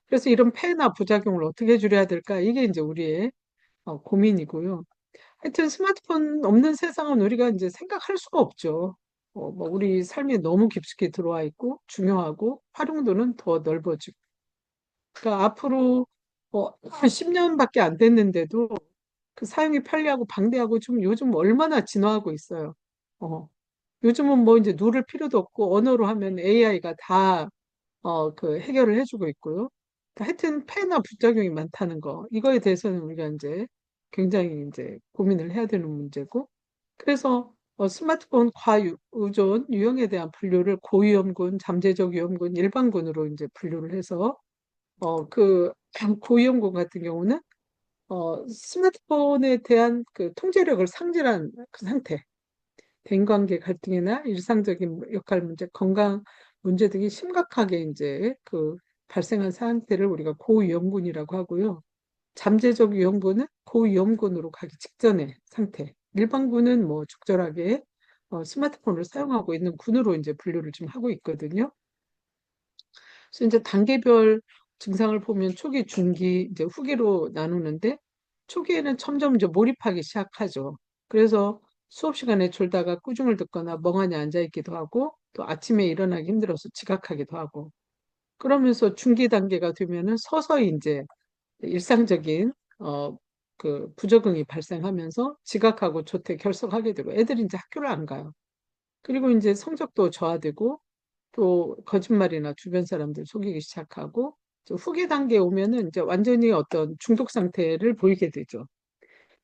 그래서 이런 폐해나 부작용을 어떻게 줄여야 될까? 이게 이제 우리의 고민이고요. 하여튼 스마트폰 없는 세상은 우리가 이제 생각할 수가 없죠. 뭐 우리 삶에 너무 깊숙이 들어와 있고 중요하고 활용도는 더 넓어지고. 그러니까 앞으로 10년밖에 안 됐는데도 그 사용이 편리하고 방대하고 좀 요즘 얼마나 진화하고 있어요. 어, 요즘은 뭐 이제 누를 필요도 없고 언어로 하면 AI가 다 그 해결을 해주고 있고요. 하여튼 폐나 부작용이 많다는 거 이거에 대해서는 우리가 이제 굉장히 이제 고민을 해야 되는 문제고 그래서 스마트폰 과의존 유형에 대한 분류를 고위험군, 잠재적 위험군, 일반군으로 이제 분류를 해서 그 고위험군 같은 경우는 스마트폰에 대한 그 통제력을 상실한 그 상태, 대인관계 갈등이나 일상적인 역할 문제, 건강 문제 등이 심각하게 이제 그 발생한 상태를 우리가 고위험군이라고 하고요. 잠재적 위험군은 고위험군으로 가기 직전의 상태. 일반군은 뭐 적절하게 스마트폰을 사용하고 있는 군으로 이제 분류를 좀 하고 있거든요. 그래서 이제 단계별 증상을 보면 초기, 중기, 이제 후기로 나누는데 초기에는 점점 이제 몰입하기 시작하죠. 그래서 수업 시간에 졸다가 꾸중을 듣거나 멍하니 앉아 있기도 하고 또 아침에 일어나기 힘들어서 지각하기도 하고 그러면서 중기 단계가 되면은 서서히 이제 일상적인 그 부적응이 발생하면서 지각하고 조퇴 결석하게 되고 애들이 이제 학교를 안 가요. 그리고 이제 성적도 저하되고 또 거짓말이나 주변 사람들 속이기 시작하고 후기 단계에 오면은 이제 완전히 어떤 중독 상태를 보이게 되죠.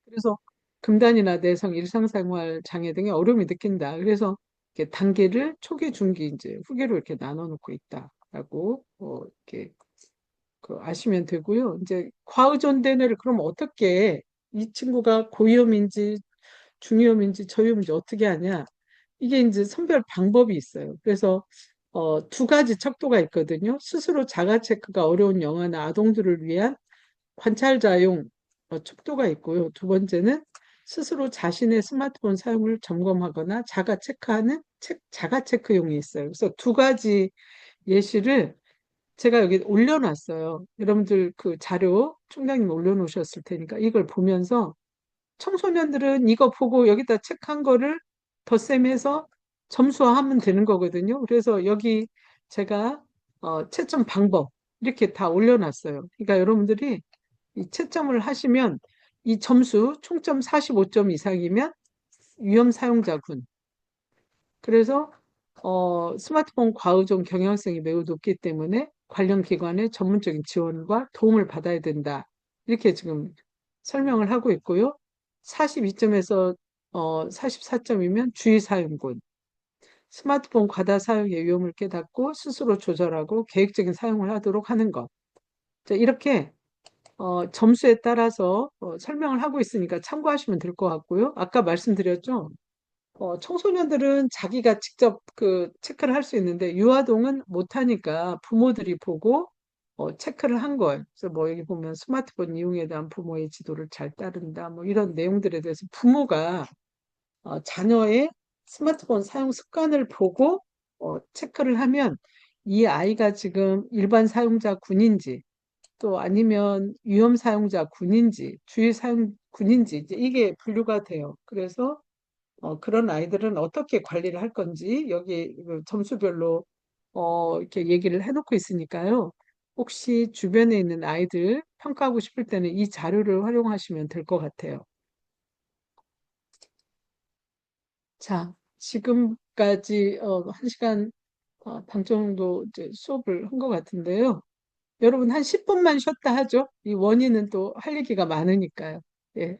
그래서 금단이나 내성, 일상생활 장애 등의 어려움이 느낀다. 그래서 이렇게 단계를 초기, 중기, 이제 후기로 이렇게 나눠 놓고 있다라고 이렇게 그 아시면 되고요. 이제 과의존된 애를 그럼 어떻게 이 친구가 고위험인지 중위험인지 저위험인지 어떻게 하냐? 이게 이제 선별 방법이 있어요. 그래서 두 가지 척도가 있거든요. 스스로 자가 체크가 어려운 영아나 아동들을 위한 관찰자용 척도가 있고요. 두 번째는 스스로 자신의 스마트폰 사용을 점검하거나 자가 체크하는 자가 체크용이 있어요. 그래서 두 가지 예시를 제가 여기 올려놨어요. 여러분들 그 자료 총장님 올려놓으셨을 테니까 이걸 보면서 청소년들은 이거 보고 여기다 체크한 거를 덧셈해서 점수화하면 되는 거거든요. 그래서 여기 제가 채점 방법 이렇게 다 올려놨어요. 그러니까 여러분들이 이 채점을 하시면 이 점수 총점 45점 이상이면 위험 사용자군. 그래서 스마트폰 과의존 경향성이 매우 높기 때문에 관련 기관의 전문적인 지원과 도움을 받아야 된다. 이렇게 지금 설명을 하고 있고요. 42점에서 44점이면 주의 사용군. 스마트폰 과다 사용의 위험을 깨닫고 스스로 조절하고 계획적인 사용을 하도록 하는 것. 자, 이렇게 점수에 따라서 설명을 하고 있으니까 참고하시면 될 것 같고요. 아까 말씀드렸죠. 청소년들은 자기가 직접 그 체크를 할 수 있는데 유아동은 못하니까 부모들이 보고 체크를 한 거예요. 그래서 뭐 여기 보면 스마트폰 이용에 대한 부모의 지도를 잘 따른다. 뭐 이런 내용들에 대해서 부모가 자녀의 스마트폰 사용 습관을 보고 체크를 하면 이 아이가 지금 일반 사용자 군인지 또 아니면 위험 사용자 군인지 주의 사용 군인지 이제 이게 분류가 돼요. 그래서 그런 아이들은 어떻게 관리를 할 건지 여기 그 점수별로 이렇게 얘기를 해놓고 있으니까요. 혹시 주변에 있는 아이들 평가하고 싶을 때는 이 자료를 활용하시면 될 것 같아요. 자, 지금까지 1시간 반 정도 이제 수업을 한 것 같은데요. 여러분 한 10분만 쉬었다 하죠. 이 원인은 또 할 얘기가 많으니까요. 예.